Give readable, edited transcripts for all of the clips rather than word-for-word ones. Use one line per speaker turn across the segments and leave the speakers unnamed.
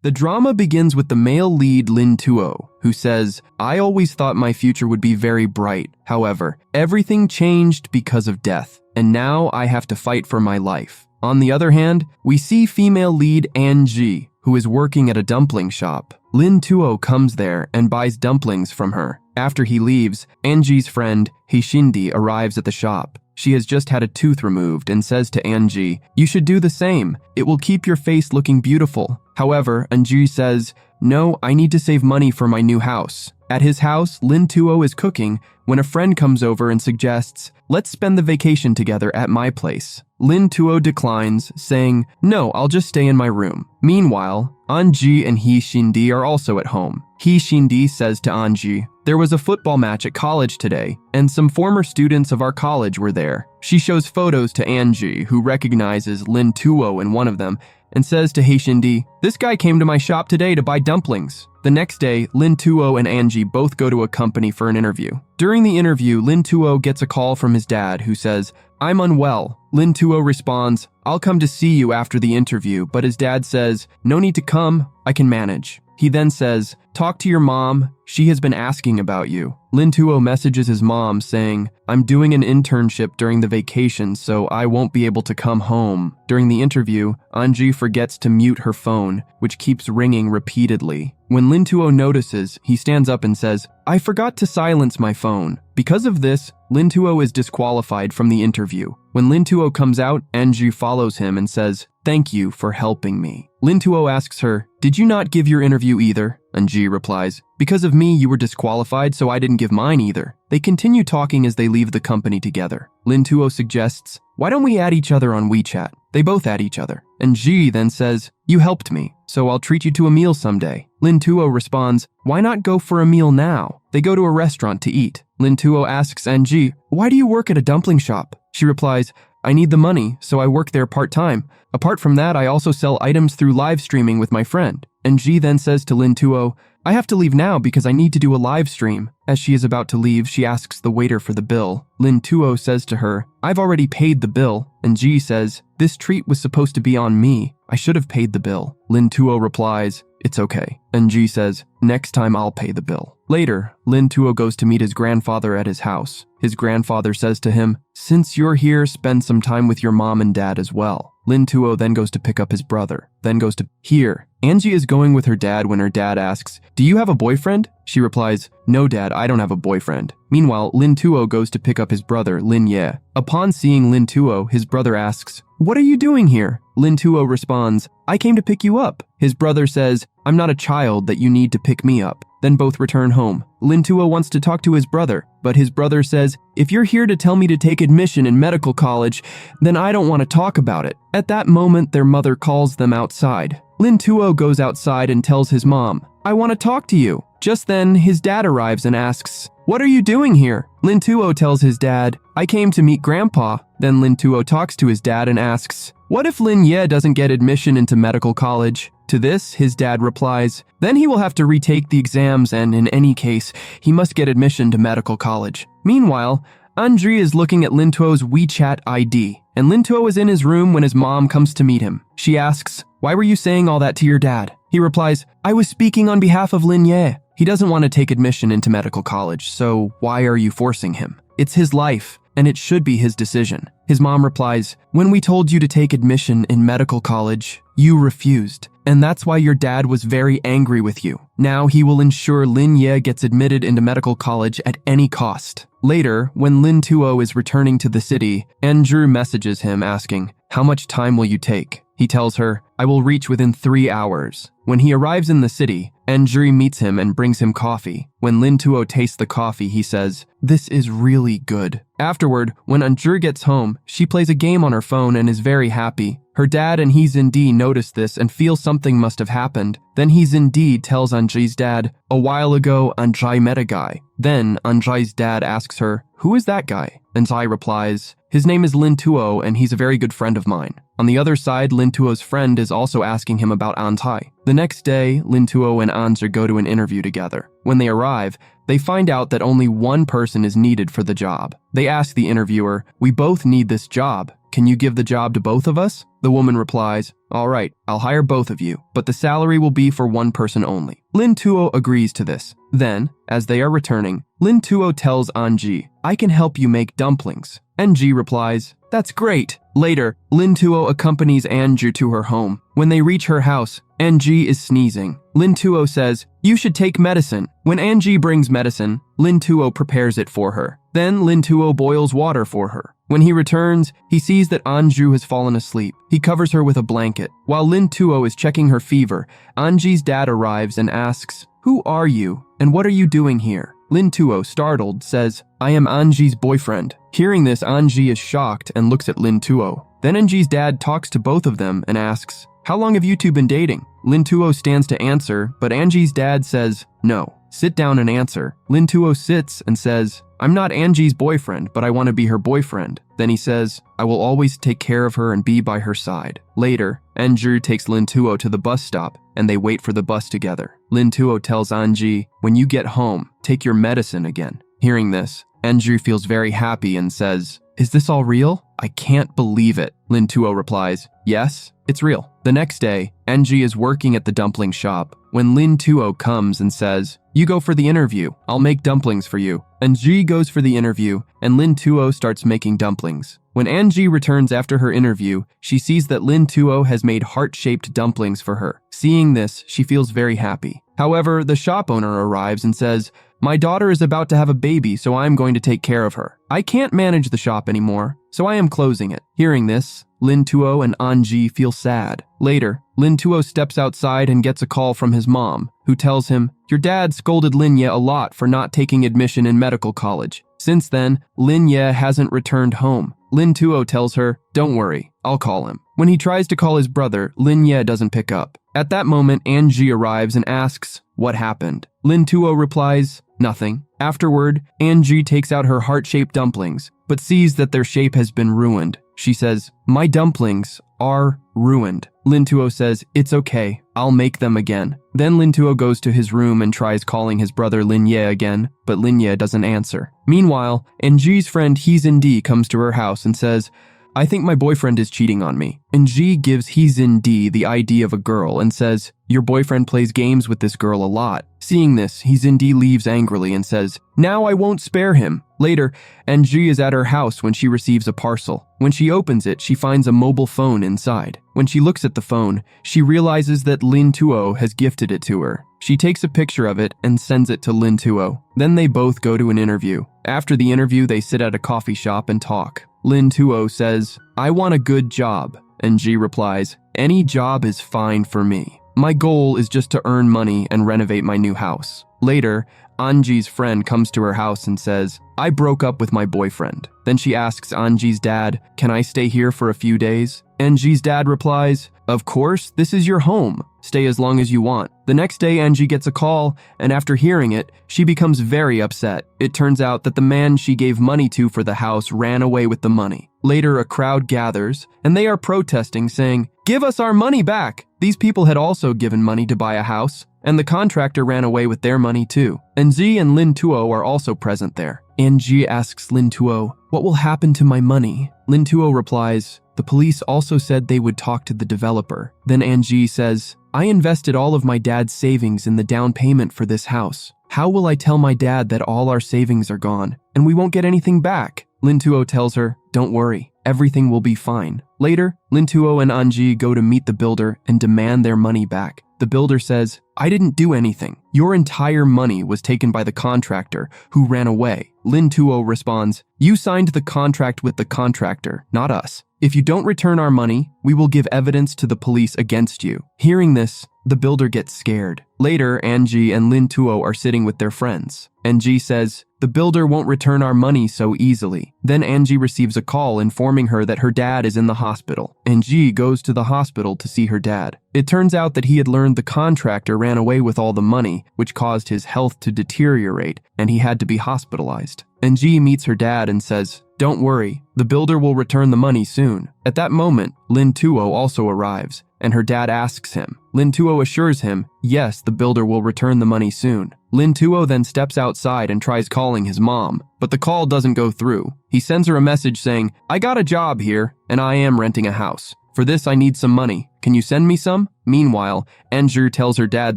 The drama begins with the male lead Lin Tuo, who says, I always thought my future would be very bright. However, everything changed because of death, and now I have to fight for my life. On the other hand, we see female lead Anji, who is working at a dumpling shop. Lin Tuo comes there and buys dumplings from her. After he leaves, Anji's friend, Hishindi, arrives at the shop. She has just had a tooth removed and says to Anji, you should do the same. It will keep your face looking beautiful. However, Anji says, no, I need to save money for my new house. At his house, Lin Tuo is cooking when a friend comes over and suggests, let's spend the vacation together at my place. Lin Tuo declines, saying, no, I'll just stay in my room. Meanwhile, Anji and Hishindi are also at home. Hishindi says to Anji, there was a football match at college today, and some former students of our college were there. She shows photos to Anji, who recognizes Lin Tuo in one of them, and says to Hishindi, this guy came to my shop today to buy dumplings. The next day, Lin Tuo and Anji both go to a company for an interview. During the interview, Lin Tuo gets a call from his dad, who says, I'm unwell. Lin Tuo responds, I'll come to see you after the interview, but his dad says, no need to come, I can manage. He then says, talk to your mom, she has been asking about you. Lin Tuo messages his mom saying, I'm doing an internship during the vacation, so I won't be able to come home. During the interview, Anji forgets to mute her phone, which keeps ringing repeatedly. When Lin Tuo notices, he stands up and says, I forgot to silence my phone. Because of this, Lin Tuo is disqualified from the interview. When Lin Tuo comes out, Anji follows him and says, thank you for helping me. Lin Tuo asks her, did you not give your interview either? Anji replies, because of me you were disqualified, so I didn't give mine either. They continue talking as they leave the company together. Lin Tuo suggests, why don't we add each other on WeChat? They both add each other. Anji then says, you helped me, so I'll treat you to a meal someday. Lin Tuo responds, why not go for a meal now? They go to a restaurant to eat. Lin Tuo asks Anji, why do you work at a dumpling shop? She replies, I need the money, so I work there part-time. Apart from that, I also sell items through live streaming with my friend. Anji then says to Lin Tuo, I have to leave now because I need to do a live stream. As she is about to leave, she asks the waiter for the bill. Lin Tuo says to her, I've already paid the bill. Anji says, this treat was supposed to be on me. I should have paid the bill. Lin Tuo replies, it's okay. Anji says, next time I'll pay the bill. Later, Lin Tuo goes to meet his grandfather at his house. His grandfather says to him, since you're here, spend some time with your mom and dad as well. Lin Tuo then goes to pick up his brother, then goes to here. Anji is going with her dad when her dad asks, do you have a boyfriend? She replies, no dad, I don't have a boyfriend. Meanwhile, Lin Tuo goes to pick up his brother, Lin Ye. Upon seeing Lin Tuo, his brother asks, what are you doing here? Lin Tuo responds, I came to pick you up. His brother says, I'm not a child that you need to pick me up. Then both return home. Lin Tuo wants to talk to his brother, but his brother says, if you're here to tell me to take admission in medical college, then I don't want to talk about it. At that moment, their mother calls them outside. Lin Tuo goes outside and tells his mom, I want to talk to you. Just then, his dad arrives and asks, what are you doing here? Lin Tuo tells his dad, I came to meet Grandpa. Then Lin Tuo talks to his dad and asks, what if Lin Ye doesn't get admission into medical college? To this, his dad replies, then he will have to retake the exams and in any case, he must get admission to medical college. Meanwhile, Anji is looking at Lin Tuo's WeChat ID, and Lin Tuo is in his room when his mom comes to meet him. She asks, why were you saying all that to your dad? He replies, I was speaking on behalf of Lin Ye. He doesn't want to take admission into medical college, so why are you forcing him? It's his life, and it should be his decision. His mom replies, when we told you to take admission in medical college, you refused, and that's why your dad was very angry with you. Now he will ensure Lin Ye gets admitted into medical college at any cost. Later, when Lin Tuo is returning to the city, Andrew messages him asking, how much time will you take? He tells her, I will reach within 3 hours. When he arrives in the city, Andrew meets him and brings him coffee. When Lin Tuo tastes the coffee, he says, this is really good. Afterward, when Andrew gets home, she plays a game on her phone and is very happy. Her dad and Hee-Zin-Dee notice this and feel something must have happened. Then Hee-Zin-Dee tells Anji's dad, a while ago Anji met a guy. Then Anji's dad asks her, who is that guy? Anji replies, his name is Lin Tuo and he's a very good friend of mine. On the other side, Lin Tuo's friend is also asking him about Anji. The next day, Lin Tuo and Anji go to an interview together. When they arrive, they find out that only one person is needed for the job. They ask the interviewer, we both need this job. can you give the job to both of us? The woman replies, all right, I'll hire both of you, but the salary will be for one person only. Lin Tuo agrees to this. Then, as they are returning, Lin Tuo tells Anji, I can help you make dumplings. Anji replies, that's great. Later, Lin Tuo accompanies Anju to her home. When they reach her house, Anji is sneezing. Lin Tuo says, you should take medicine. When Anji brings medicine, Lin Tuo prepares it for her. Then Lin Tuo boils water for her. When he returns, he sees that Anju has fallen asleep. He covers her with a blanket. While Lin Tuo is checking her fever, Anji's dad arrives and asks, who are you and what are you doing here? Lin Tuo, startled, says, I am Anji's boyfriend. Hearing this, Anji is shocked and looks at Lin Tuo. Then Anji's dad talks to both of them and asks, how long have you two been dating? Lin Tuo stands to answer, but Anji's dad says, no, sit down and answer. Lin Tuo sits and says, I'm not Anji's boyfriend, but I want to be her boyfriend. Then he says, I will always take care of her and be by her side. Later, Anju takes Lin Tuo to the bus stop, and they wait for the bus together. Lin Tuo tells Anji, when you get home, take your medicine again. Hearing this, Anju feels very happy and says, is this all real? I can't believe it. Lin Tuo replies, yes, it's real. The next day, Anji is working at the dumpling shop when Lin Tuo comes and says, you go for the interview. I'll make dumplings for you. Anji goes for the interview, and Lin Tuo starts making dumplings. When Anji returns after her interview, she sees that Lin Tuo has made heart-shaped dumplings for her. Seeing this, she feels very happy. However, the shop owner arrives and says, my daughter is about to have a baby, so I'm going to take care of her. I can't manage the shop anymore, so I am closing it. Hearing this, Lin Tuo and Anji feel sad. Later, Lin Tuo steps outside and gets a call from his mom, who tells him, your dad scolded Lin Ye a lot for not taking admission in medical college. Since then, Lin Ye hasn't returned home. Lin Tuo tells her, don't worry, I'll call him. When he tries to call his brother, Lin Ye doesn't pick up. At that moment, Anji arrives and asks, what happened? Lin Tuo replies, nothing. Afterward, Anji takes out her heart-shaped dumplings, but sees that their shape has been ruined. She says, my dumplings are ruined. Lin Tuo says, it's okay, I'll make them again. Then Lin Tuo goes to his room and tries calling his brother Lin Ye again, but Lin Ye doesn't answer. Meanwhile, Anji's friend Hee Jin Di comes to her house and says, I think my boyfriend is cheating on me. Anji gives Hee Jin Di the ID of a girl and says, your boyfriend plays games with this girl a lot. Seeing this, Hee Jin Di leaves angrily and says, now I won't spare him. Later, Anji is at her house when she receives a parcel. When she opens it, she finds a mobile phone inside. When she looks at the phone, she realizes that Lin Tuo has gifted it to her. She takes a picture of it and sends it to Lin Tuo. Then they both go to an interview. After the interview, they sit at a coffee shop and talk. Lin Tuo says, I want a good job. Anji replies, any job is fine for me. My goal is just to earn money and renovate my new house. Later, Anji's friend comes to her house and says, I broke up with my boyfriend. Then she asks Anji's dad, can I stay here for a few days? Anji's dad replies, of course, this is your home. Stay as long as you want. The next day, Anji gets a call, and after hearing it, she becomes very upset. It turns out that the man she gave money to for the house ran away with the money. Later, a crowd gathers, and they are protesting, saying, give us our money back. These people had also given money to buy a house, and the contractor ran away with their money too. Anji and Lin Tuo are also present there. Anji asks Lin Tuo, what will happen to my money? Lin Tuo replies, the police also said they would talk to the developer. Then Anji says, I invested all of my dad's savings in the down payment for this house. How will I tell my dad that all our savings are gone and we won't get anything back? Lin Tuo tells her, don't worry, everything will be fine. Later, Lin Tuo and Anji go to meet the builder and demand their money back. The builder says, I didn't do anything. Your entire money was taken by the contractor who ran away. Lin Tuo responds, you signed the contract with the contractor, not us. If you don't return our money, we will give evidence to the police against you. Hearing this, the builder gets scared. Later, Anji and Lin Tuo are sitting with their friends. Anji says, the builder won't return our money so easily. Then Anji receives a call informing her that her dad is in the hospital. Anji goes to the hospital to see her dad. It turns out that he had learned the contractor ran away with all the money, which caused his health to deteriorate, and he had to be hospitalized. Anji meets her dad and says, don't worry, the builder will return the money soon. At that moment, Lin Tuo also arrives, and her dad asks him. Lin Tuo assures him, yes, the builder will return the money soon. Lin Tuo then steps outside and tries calling his mom, but the call doesn't go through. He sends her a message saying, I got a job here, and I am renting a house. For this, I need some money. Can you send me some? Meanwhile, Anju tells her dad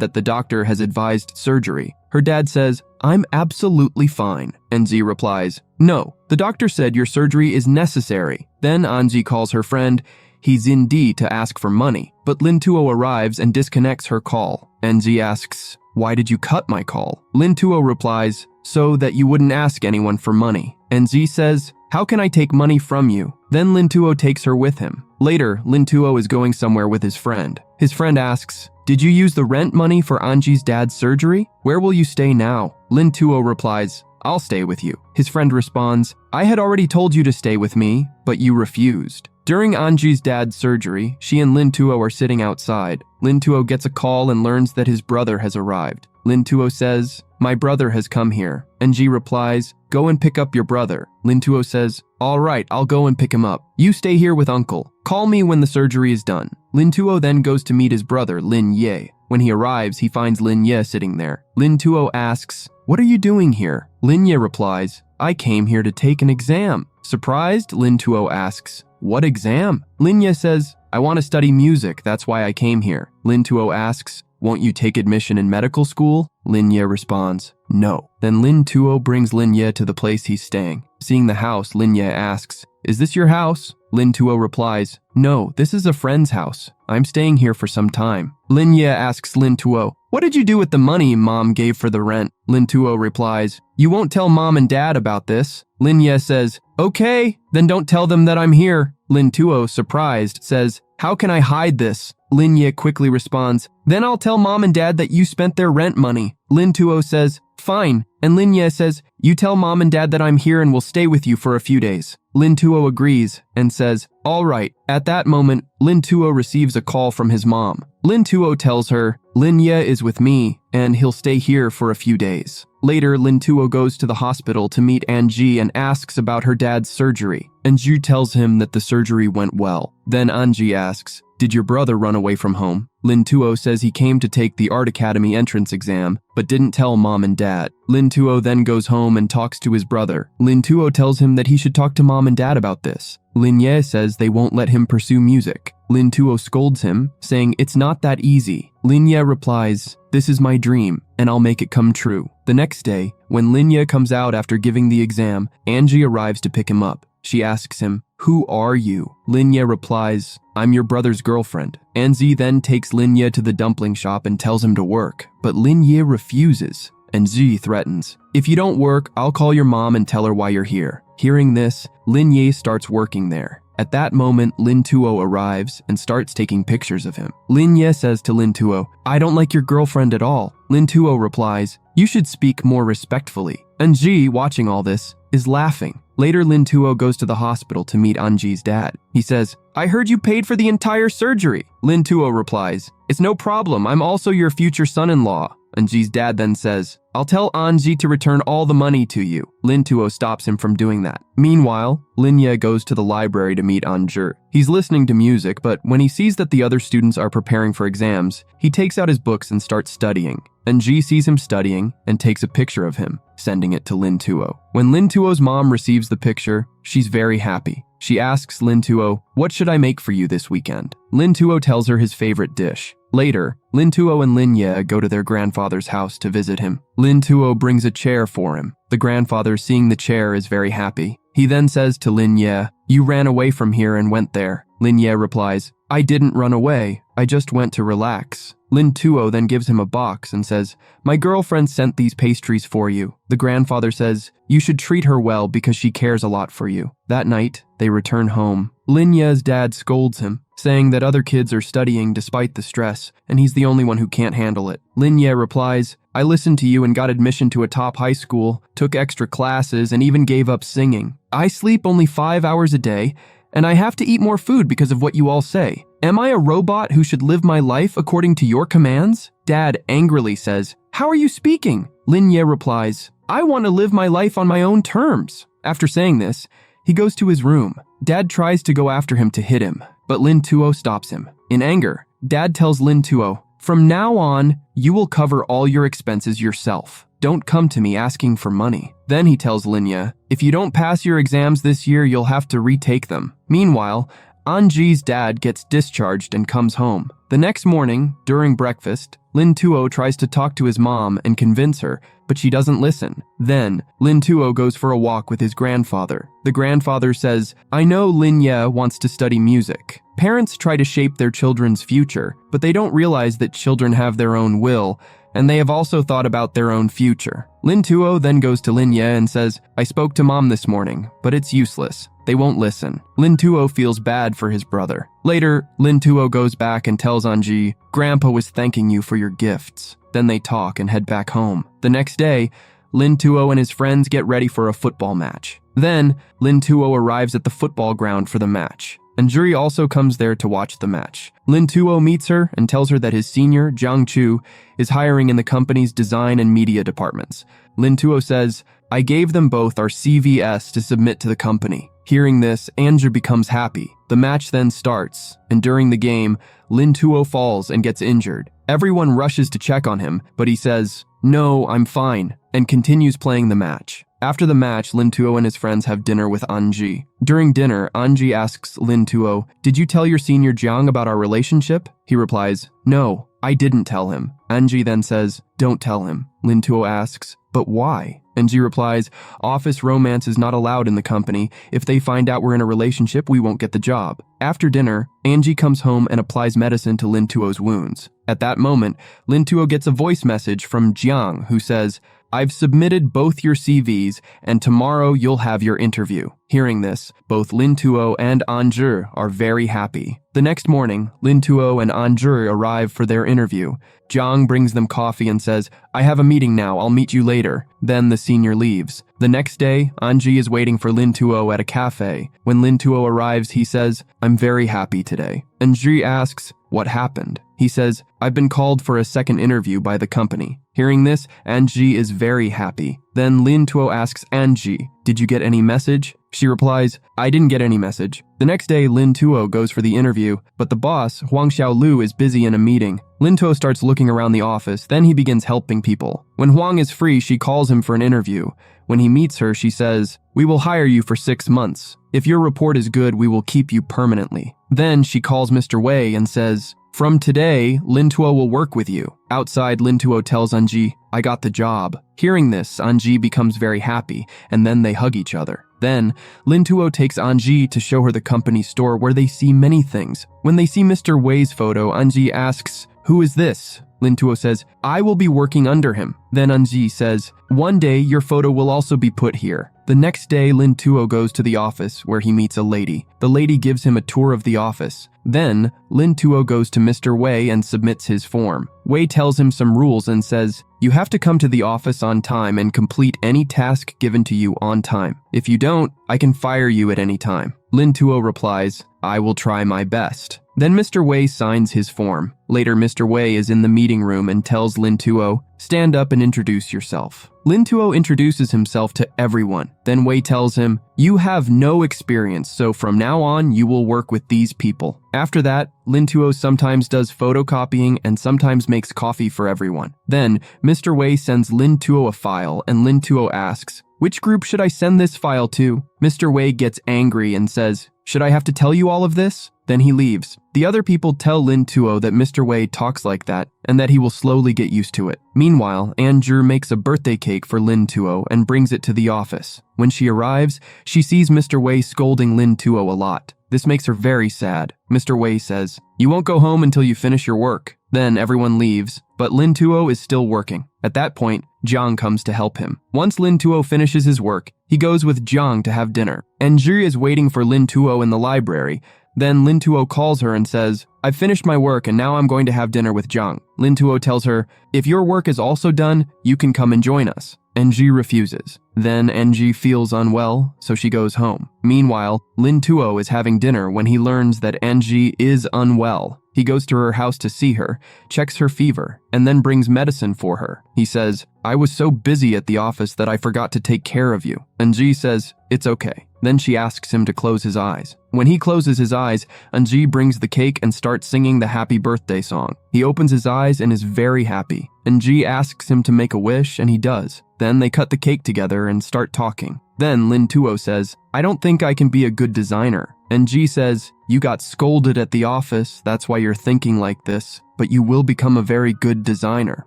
that the doctor has advised surgery. Her dad says, I'm absolutely fine. And Z replies, no, the doctor said your surgery is necessary. Then Anji calls her friend Hee-Zin-D to ask for money, but Lin Tuo arrives and disconnects her call. NZ asks, why did you cut my call? Lin Tuo replies, so that you wouldn't ask anyone for money. And Z says, how can I take money from you? Then Lin Tuo takes her with him. Later, Lin Tuo is going somewhere with his friend. His friend asks, did you use the rent money for Anji's dad's surgery? Where will you stay now? Lin Tuo replies, I'll stay with you. His friend responds, I had already told you to stay with me, but you refused. During Anji's dad's surgery, she and Lin Tuo are sitting outside. Lin Tuo gets a call and learns that his brother has arrived. Lin Tuo says, my brother has come here. Anji replies, go and pick up your brother. Lin Tuo says, all right, I'll go and pick him up. You stay here with uncle. Call me when the surgery is done. Lin Tuo then goes to meet his brother, Lin Ye. When he arrives, he finds Lin Ye sitting there. Lin Tuo asks, what are you doing here? Lin Ye replies, I came here to take an exam. Surprised, Lin Tuo asks, what exam? Lin Ye says, I want to study music, that's why I came here. Lin Tuo asks, won't you take admission in medical school? Lin Ye responds, no. Then Lin Tuo brings Lin Ye to the place he's staying. Seeing the house, Lin Ye asks, is this your house? Lin Tuo replies, no, this is a friend's house. I'm staying here for some time. Lin Ye asks Lin Tuo, what did you do with the money mom gave for the rent? Lin Tuo replies, you won't tell mom and dad about this. Lin Ye says, okay, then don't tell them that I'm here. Lin Tuo, surprised, says, how can I hide this? Lin Ye quickly responds, then I'll tell mom and dad that you spent their rent money. Lin Tuo says, fine. And Lin Ye says, you tell mom and dad that I'm here and will stay with you for a few days. Lin Tuo agrees and says, all right. At that moment, Lin Tuo receives a call from his mom. Lin Tuo tells her, Lin Ye is with me and he'll stay here for a few days. Later, Lin Tuo goes to the hospital to meet Anji and asks about her dad's surgery. Anju tells him that the surgery went well. Then Anji asks, did your brother run away from home? Lin Tuo says he came to take the art academy entrance exam, but didn't tell mom and dad. Lin Tuo then goes home and talks to his brother. Lin Tuo tells him that he should talk to mom and dad about this. Lin Ye says they won't let him pursue music. Lin Tuo scolds him, saying it's not that easy. Lin Ye replies, this is my dream, and I'll make it come true. The next day, when Lin Ye comes out after giving the exam, Anji arrives to pick him up. She asks him, who are you? Lin Ye replies, I'm your brother's girlfriend. Anzi then takes Lin Ye to the dumpling shop and tells him to work, but Lin Ye refuses. And Z threatens, if you don't work, I'll call your mom and tell her why you're here. Hearing this, Lin Ye starts working there. At that moment, Lin Tuo arrives and starts taking pictures of him. Lin Ye says to Lin Tuo, I don't like your girlfriend at all. Lin Tuo replies, you should speak more respectfully. And Ji, watching all this, is laughing. Later, Lin Tuo goes to the hospital to meet Anji's dad. He says, I heard you paid for the entire surgery. Lin Tuo replies, it's no problem, I'm also your future son-in-law. Anji's dad then says, I'll tell Anji to return all the money to you. Lin Tuo stops him from doing that. Meanwhile, Lin Ye goes to the library to meet Anju. He's listening to music, but when he sees that the other students are preparing for exams, he takes out his books and starts studying. Anji sees him studying and takes a picture of him, sending it to Lin Tuo. When Lin Tuo's mom receives the picture, she's very happy. She asks Lin Tuo, what should I make for you this weekend? Lin Tuo tells her his favorite dish. Later, Lin Tuo and Lin Ye go to their grandfather's house to visit him. Lin Tuo brings a chair for him. The grandfather, seeing the chair, is very happy. He then says to Lin Ye, you ran away from here and went there. Lin Ye replies, I didn't run away, I just went to relax. Lin Tuo then gives him a box and says, my girlfriend sent these pastries for you. The grandfather says, you should treat her well because she cares a lot for you. That night, they return home. Lin Ye's dad scolds him, saying that other kids are studying despite the stress, and he's the only one who can't handle it. Lin Ye replies, I listened to you and got admission to a top high school, took extra classes, and even gave up singing. I sleep only 5 hours a day, and I have to eat more food because of what you all say. Am I a robot who should live my life according to your commands? Dad angrily says, how are you speaking? Lin Ye replies, I want to live my life on my own terms. After saying this, he goes to his room. Dad tries to go after him to hit him, but Lin Tuo stops him. In anger, Dad tells Lin Tuo, from now on, you will cover all your expenses yourself. don't come to me asking for money. Then he tells Linya, if you don't pass your exams this year, you'll have to retake them. Meanwhile, Anji's dad gets discharged and comes home. The next morning, during breakfast, Lin Tuo tries to talk to his mom and convince her, but she doesn't listen. Then, Lin Tuo goes for a walk with his grandfather. The grandfather says, I know Lin Ye wants to study music. Parents try to shape their children's future, but they don't realize that children have their own will, and they have also thought about their own future. Lin Tuo then goes to Lin Ye and says, I spoke to mom this morning, but it's useless. They won't listen. Lin Tuo feels bad for his brother. Later, Lin Tuo goes back and tells Anji, Grandpa was thanking you for your gifts. Then they talk and head back home. The next day, Lin Tuo and his friends get ready for a football match. Then, Lin Tuo arrives at the football ground for the match. Anjuri also comes there to watch the match. Lin Tuo meets her and tells her that his senior, Jiang Chu, is hiring in the company's design and media departments. Lin Tuo says, I gave them both our CVS to submit to the company. Hearing this, Anju becomes happy. The match then starts, and during the game, Lin Tuo falls and gets injured. Everyone rushes to check on him, but he says, no, I'm fine, and continues playing the match. After the match, Lin Tuo and his friends have dinner with Anji. During dinner, Anji asks Lin Tuo, did you tell your senior Jiang about our relationship? He replies, no, I didn't tell him. Anji then says, don't tell him. Lin Tuo asks, but why? Anji replies, office romance is not allowed in the company. If they find out we're in a relationship, we won't get the job. After dinner, Anji comes home and applies medicine to Lin Tuo's wounds. At that moment, Lin Tuo gets a voice message from Jiang who says, I've submitted both your CVs and tomorrow you'll have your interview. Hearing this, both Lin Tuo and Anjur are very happy. The next morning, Lin Tuo and Anjur arrive for their interview. Jiang brings them coffee and says, I have a meeting now, I'll meet you later. Then the senior leaves. The next day, Anji is waiting for Lin Tuo at a cafe. When Lin Tuo arrives, he says, I'm very happy today. Anji asks, what happened? He says, I've been called for a second interview by the company. Hearing this, Anji is very happy. Then Lin Tuo asks Anji, did you get any message? She replies, I didn't get any message. The next day, Lin Tuo goes for the interview, but the boss, Huang Xiaolu, is busy in a meeting. Lin Tuo starts looking around the office, then he begins helping people. When Huang is free, she calls him for an interview. When he meets her, she says, we will hire you for 6 months. If your report is good, we will keep you permanently. Then she calls Mr. Wei and says, from today, Lin Tuo will work with you. Outside, Lin Tuo tells Anji, I got the job. Hearing this, Anji becomes very happy, and then they hug each other. Then, Lin Tuo takes Anji to show her the company store where they see many things. When they see Mr. Wei's photo, Anji asks, who is this? Lin Tuo says, I will be working under him. Then Anji says, one day your photo will also be put here. The next day, Lin Tuo goes to the office where he meets a lady. The lady gives him a tour of the office. Then, Lin Tuo goes to Mr. Wei and submits his form. Wei tells him some rules and says, you have to come to the office on time and complete any task given to you on time. If you don't, I can fire you at any time. Lin Tuo replies, I will try my best. Then Mr. Wei signs his form. Later, Mr. Wei is in the meeting room and tells Lin Tuo, stand up and introduce yourself. Lin Tuo introduces himself to everyone. Then Wei tells him, you have no experience, so from now on, you will work with these people. After that, Lin Tuo sometimes does photocopying and sometimes makes coffee for everyone. Then, Mr. Wei sends Lin Tuo a file, and Lin Tuo asks, which group should I send this file to? Mr. Wei gets angry and says, should I have to tell you all of this? Then he leaves. The other people tell Lin Tuo that Mr. Wei talks like that and that he will slowly get used to it. Meanwhile, Anjur makes a birthday cake for Lin Tuo and brings it to the office. When she arrives, she sees Mr. Wei scolding Lin Tuo a lot. This makes her very sad. Mr. Wei says, you won't go home until you finish your work. Then everyone leaves, but Lin Tuo is still working. At that point, Jiang comes to help him. Once Lin Tuo finishes his work, he goes with Jiang to have dinner. Anjur is waiting for Lin Tuo in the library. Then Lin Tuo calls her and says, I've finished my work and now I'm going to have dinner with Jiang. Lin Tuo tells her, if your work is also done, you can come and join us. Anji refuses. Then Anji feels unwell, so she goes home. Meanwhile, Lin Tuo is having dinner when he learns that Anji is unwell. He goes to her house to see her, checks her fever, and then brings medicine for her. He says, I was so busy at the office that I forgot to take care of you. Anji says, it's okay. Then she asks him to close his eyes. When he closes his eyes, Anji brings the cake and starts singing the happy birthday song. He opens his eyes and is very happy. Anji asks him to make a wish, and he does. Then they cut the cake together and start talking. Then Lin Tuo says, "I don't think I can be a good designer." And Ji says, "You got scolded at the office, that's why you're thinking like this, but you will become a very good designer.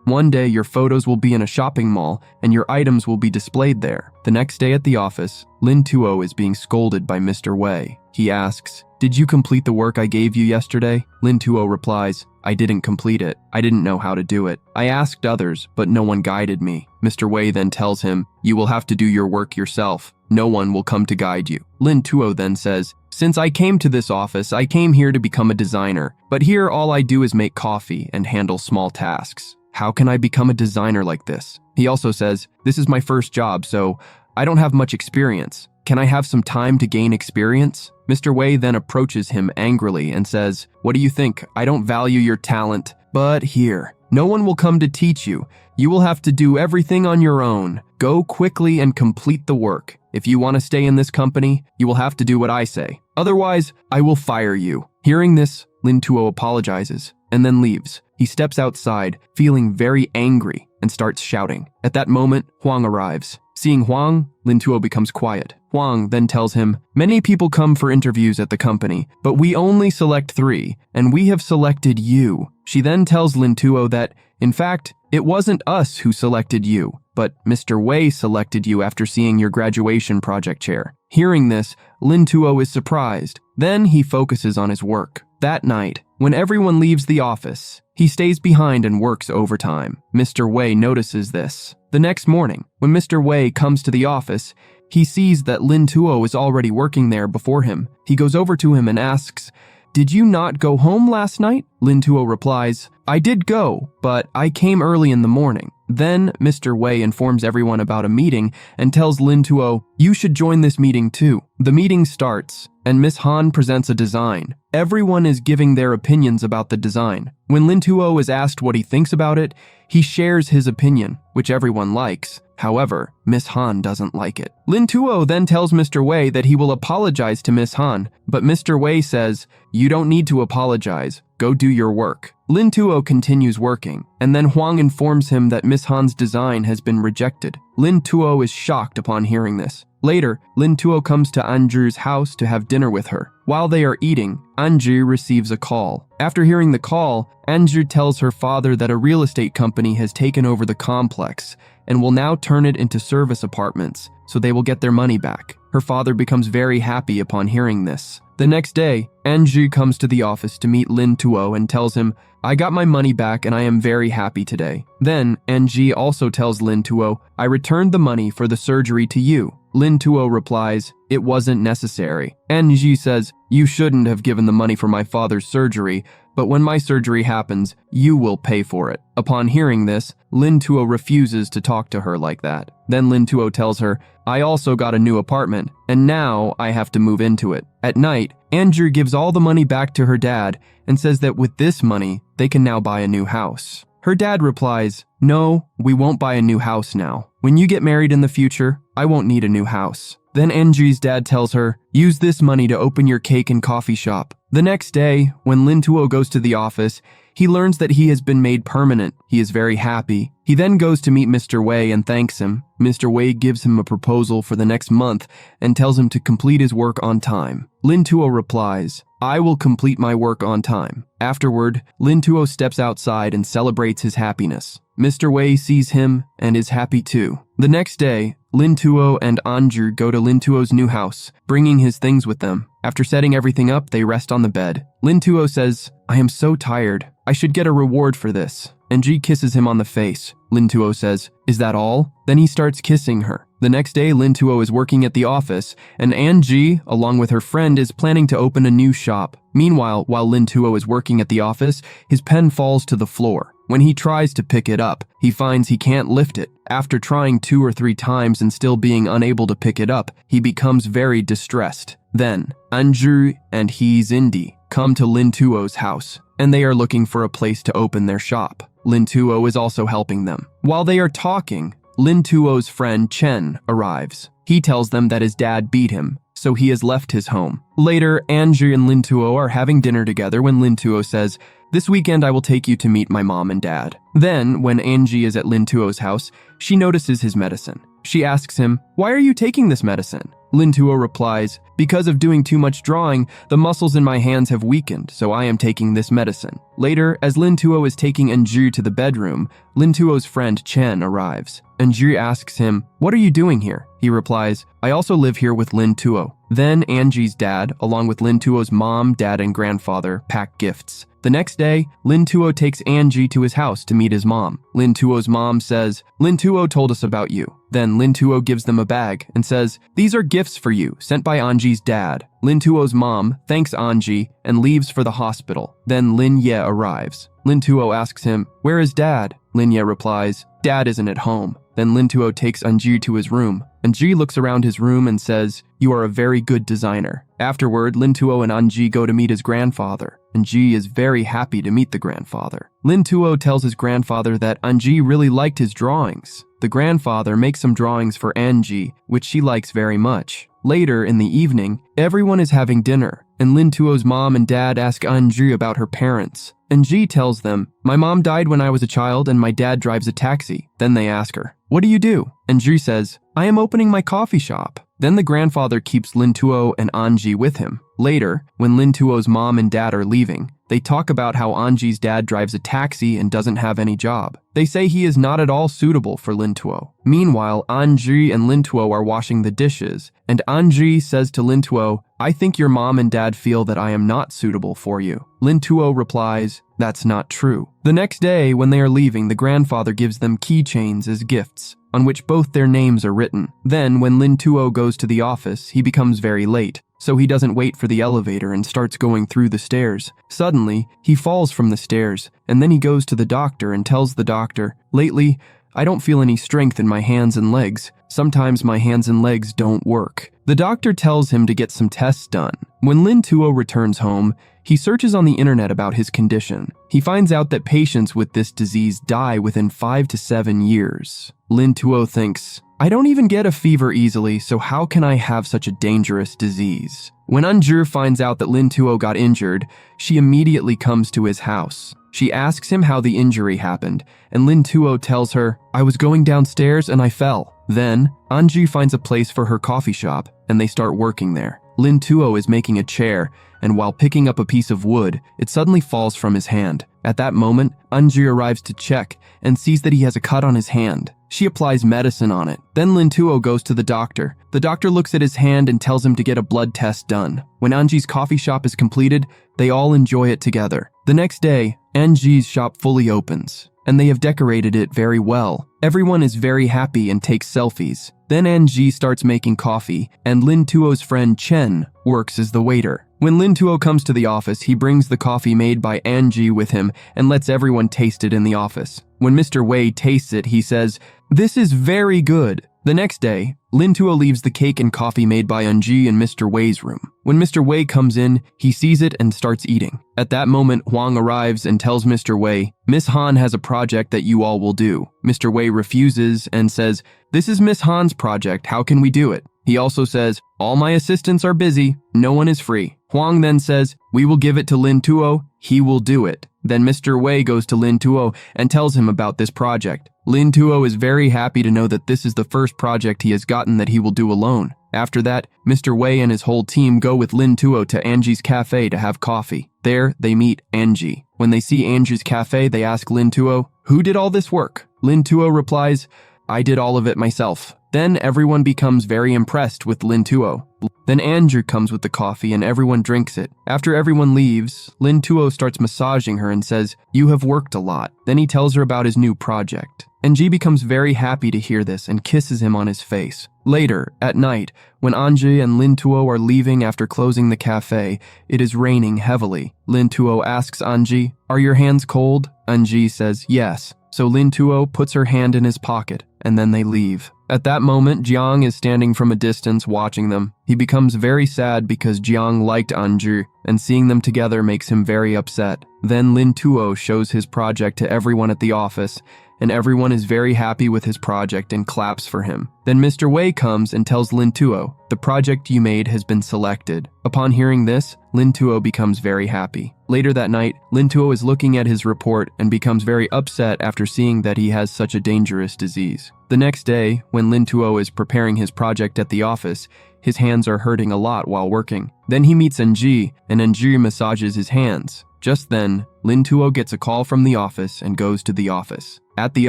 One day your photos will be in a shopping mall and your items will be displayed there." The next day at the office, Lin Tuo is being scolded by Mr. Wei. He asks, "Did you complete the work I gave you yesterday?" Lin Tuo replies, "I didn't complete it. I didn't know how to do it. I asked others, but no one guided me." Mr. Wei then tells him, "You will have to do your work yourself. No one will come to guide you." Lin Tuo then says, "Since I came to this office, I came here to become a designer. But here all I do is make coffee and handle small tasks. How can I become a designer like this?" He also says, "This is my first job, so I don't have much experience. Can I have some time to gain experience?" Mr. Wei then approaches him angrily and says, "What do you think? I don't value your talent. But here, no one will come to teach you. You will have to do everything on your own. Go quickly and complete the work. If you want to stay in this company, you will have to do what I say. Otherwise, I will fire you." Hearing this, Lin Tuo apologizes and then leaves. He steps outside, feeling very angry, and starts shouting. At that moment, Huang arrives. Seeing Huang, Lin Tuo becomes quiet. Huang then tells him, "Many people come for interviews at the company, but we only select 3, and we have selected you." She then tells Lin Tuo that, in fact, it wasn't us who selected you, but Mr. Wei selected you after seeing your graduation project chair. Hearing this, Lin Tuo is surprised. Then he focuses on his work. That night, when everyone leaves the office, he stays behind and works overtime. Mr. Wei notices this. The next morning, when Mr. Wei comes to the office, he sees that Lin Tuo is already working there before him. He goes over to him and asks, "Did you not go home last night?" Lin Tuo replies, "I did go, but I came early in the morning." Then Mr. Wei informs everyone about a meeting and tells Lin Tuo, "You should join this meeting too." The meeting starts, and Miss Han presents a design. Everyone is giving their opinions about the design. When Lin Tuo is asked what he thinks about it, he shares his opinion, which everyone likes. However, Miss Han doesn't like it. Lin Tuo then tells Mr. Wei that he will apologize to Miss Han, but Mr. Wei says, "You don't need to apologize. Go do your work." Lin Tuo continues working, and then Huang informs him that Miss Han's design has been rejected. Lin Tuo is shocked upon hearing this. Later, Lin Tuo comes to Anju's house to have dinner with her. While they are eating, Anju receives a call. After hearing the call, Anju tells her father that a real estate company has taken over the complex and will now turn it into service apartments, so they will get their money back. Her father becomes very happy upon hearing this. The next day, Anju comes to the office to meet Lin Tuo and tells him, "I got my money back and I am very happy today." Then, Anji also tells Lin Tuo, "I returned the money for the surgery to you." Lin Tuo replies, "It wasn't necessary." Anji says, "You shouldn't have given the money for my father's surgery, but when my surgery happens, you will pay for it." Upon hearing this, Lin Tuo refuses to talk to her like that. Then Lin Tuo tells her, "I also got a new apartment, and now I have to move into it." At night, Andrew gives all the money back to her dad and says that with this money, they can now buy a new house. Her dad replies, "No, we won't buy a new house now. When you get married in the future, I won't need a new house." Then Andrew's dad tells her, "Use this money to open your cake and coffee shop." The next day, when Lin Tuo goes to the office, he learns that he has been made permanent. He is very happy. He then goes to meet Mr. Wei and thanks him. Mr. Wei gives him a proposal for the next month and tells him to complete his work on time. Lin Tuo replies, "I will complete my work on time." Afterward, Lin Tuo steps outside and celebrates his happiness. Mr. Wei sees him and is happy too. The next day, Lin Tuo and Anju go to Lin Tuo's new house, bringing his things with them. After setting everything up, they rest on the bed. Lin Tuo says, "I am so tired. I should get a reward for this." Anji kisses him on the face. Lin Tuo says, "Is that all?" Then he starts kissing her. The next day, Lin Tuo is working at the office, and Anji, along with her friend, is planning to open a new shop. Meanwhile, while Lin Tuo is working at the office, his pen falls to the floor. When he tries to pick it up, he finds he can't lift it. After trying 2 or 3 times and still being unable to pick it up, he becomes very distressed. Then, Anju and Zindi come to Lin Tuo's house, and they are looking for a place to open their shop. Lin Tuo is also helping them. While they are talking, Lin Tuo's friend Chen arrives. He tells them that his dad beat him, so he has left his home. Later, Anji and Lintuo are having dinner together when Lintuo says, "This weekend I will take you to meet my mom and dad." Then, when Anji is at Lintuo's house, she notices his medicine. She asks him, "Why are you taking this medicine?" Lintuo replies, "Because of doing too much drawing, the muscles in my hands have weakened, so I am taking this medicine." Later, as Lintuo is taking Anju to the bedroom, Lintuo's friend Chen arrives. Anju asks him, "What are you doing here?" He replies, "I also live here with Lintuo." Then Anji's dad, along with Lintuo's mom, dad, and grandfather, pack gifts. The next day, Lintuo takes Anji to his house to meet his mom. Lintuo's mom says, "Lintuo told us about you." Then Lintuo gives them a bag and says, "These are gifts for you, sent by Anji's dad." Lintuo's mom thanks Anji and leaves for the hospital. Then Lin Ye arrives. Lintuo asks him, "Where is dad?" Lin Ye replies, "Dad isn't at home." Then Lintuo takes Anji to his room. Anji looks around his room and says, "You are a very good designer." Afterward, Lintuo and Anji go to meet his grandfather. Anji is very happy to meet the grandfather. Lintuo tells his grandfather that Anji really liked his drawings. The grandfather makes some drawings for Anji, which she likes very much. Later in the evening, everyone is having dinner, and Lintuo's mom and dad ask Anji about her parents. Anji tells them, "My mom died when I was a child and my dad drives a taxi." Then they ask her, "What do you do?" Anji says, "I am opening my coffee shop." Then the grandfather keeps Lintuo and Anji with him. Later, when Lintuo's mom and dad are leaving, they talk about how Anji's dad drives a taxi and doesn't have any job. They say he is not at all suitable for Lintuo. Meanwhile, Anji and Lintuo are washing the dishes, and Anji says to Lintuo, "I think your mom and dad feel that I am not suitable for you." Lintuo replies, "That's not true." The next day, when they are leaving, the grandfather gives them keychains as gifts, on which both their names are written. Then, when Lintuo goes to the office, he becomes very late, so he doesn't wait for the elevator and starts going through the stairs. Suddenly, he falls from the stairs, and then he goes to the doctor and tells the doctor, "Lately, I don't feel any strength in my hands and legs. Sometimes my hands and legs don't work." The doctor tells him to get some tests done. When Lintuo returns home, he searches on the internet about his condition. He finds out that patients with this disease die within 5 to 7 years. Lintuo thinks, "I don't even get a fever easily, so how can I have such a dangerous disease?" When Anju finds out that Lintuo got injured, she immediately comes to his house. She asks him how the injury happened, and Lintuo tells her, "I was going downstairs and I fell." Then, Anji finds a place for her coffee shop, and they start working there. Lintuo is making a chair, and while picking up a piece of wood, it suddenly falls from his hand. At that moment, Anji arrives to check and sees that he has a cut on his hand. She applies medicine on it. Then Lintuo goes to the doctor. The doctor looks at his hand and tells him to get a blood test done. When Anji's coffee shop is completed, they all enjoy it together. The next day, Anji's shop fully opens, and they have decorated it very well. Everyone is very happy and takes selfies. Then Anji starts making coffee, and Lintuo's friend Chen works as the waiter. When Lintuo comes to the office, he brings the coffee made by Anji with him and lets everyone taste it in the office. When Mr. Wei tastes it, he says, "This is very good." The next day, Lintuo leaves the cake and coffee made by Anji in Mr. Wei's room. When Mr. Wei comes in, he sees it and starts eating. At that moment, Huang arrives and tells Mr. Wei, "Miss Han has a project that you all will do." Mr. Wei refuses and says, "This is Miss Han's project, how can we do it?" He also says, "All my assistants are busy, no one is free." Huang then says, "We will give it to Lintuo, he will do it." Then Mr. Wei goes to Lintuo and tells him about this project. Lintuo is very happy to know that this is the first project he has gotten that he will do alone. After that, Mr. Wei and his whole team go with Lintuo to Anji's cafe to have coffee. There, they meet Anji. When they see Anji's cafe, they ask Lintuo, "Who did all this work?" Lintuo replies, "I did all of it myself." Then everyone becomes very impressed with Lintuo. Then Anju comes with the coffee and everyone drinks it. After everyone leaves, Lintuo starts massaging her and says, "You have worked a lot." Then he tells her about his new project. Anji becomes very happy to hear this and kisses him on his face. Later, at night, when Anji and Lintuo are leaving after closing the cafe, it is raining heavily. Lintuo asks Anji, "Are your hands cold?" Anji says, "Yes." So Lintuo puts her hand in his pocket, and then they leave. At that moment, Jiang is standing from a distance watching them. He becomes very sad because Jiang liked Anju, and seeing them together makes him very upset. Then Lintuo shows his project to everyone at the office, and everyone is very happy with his project and claps for him. Then Mr. Wei comes and tells Lin Tuo, the project you made has been selected. Upon hearing this, Lin Tuo becomes very happy. Later that night, Lin Tuo is looking at his report and becomes very upset after seeing that he has such a dangerous disease. The next day, when Lin Tuo is preparing his project at the office, his hands are hurting a lot while working. Then he meets NG, and NG massages his hands. Just then, Lin Tuo gets a call from the office and goes to the office. At the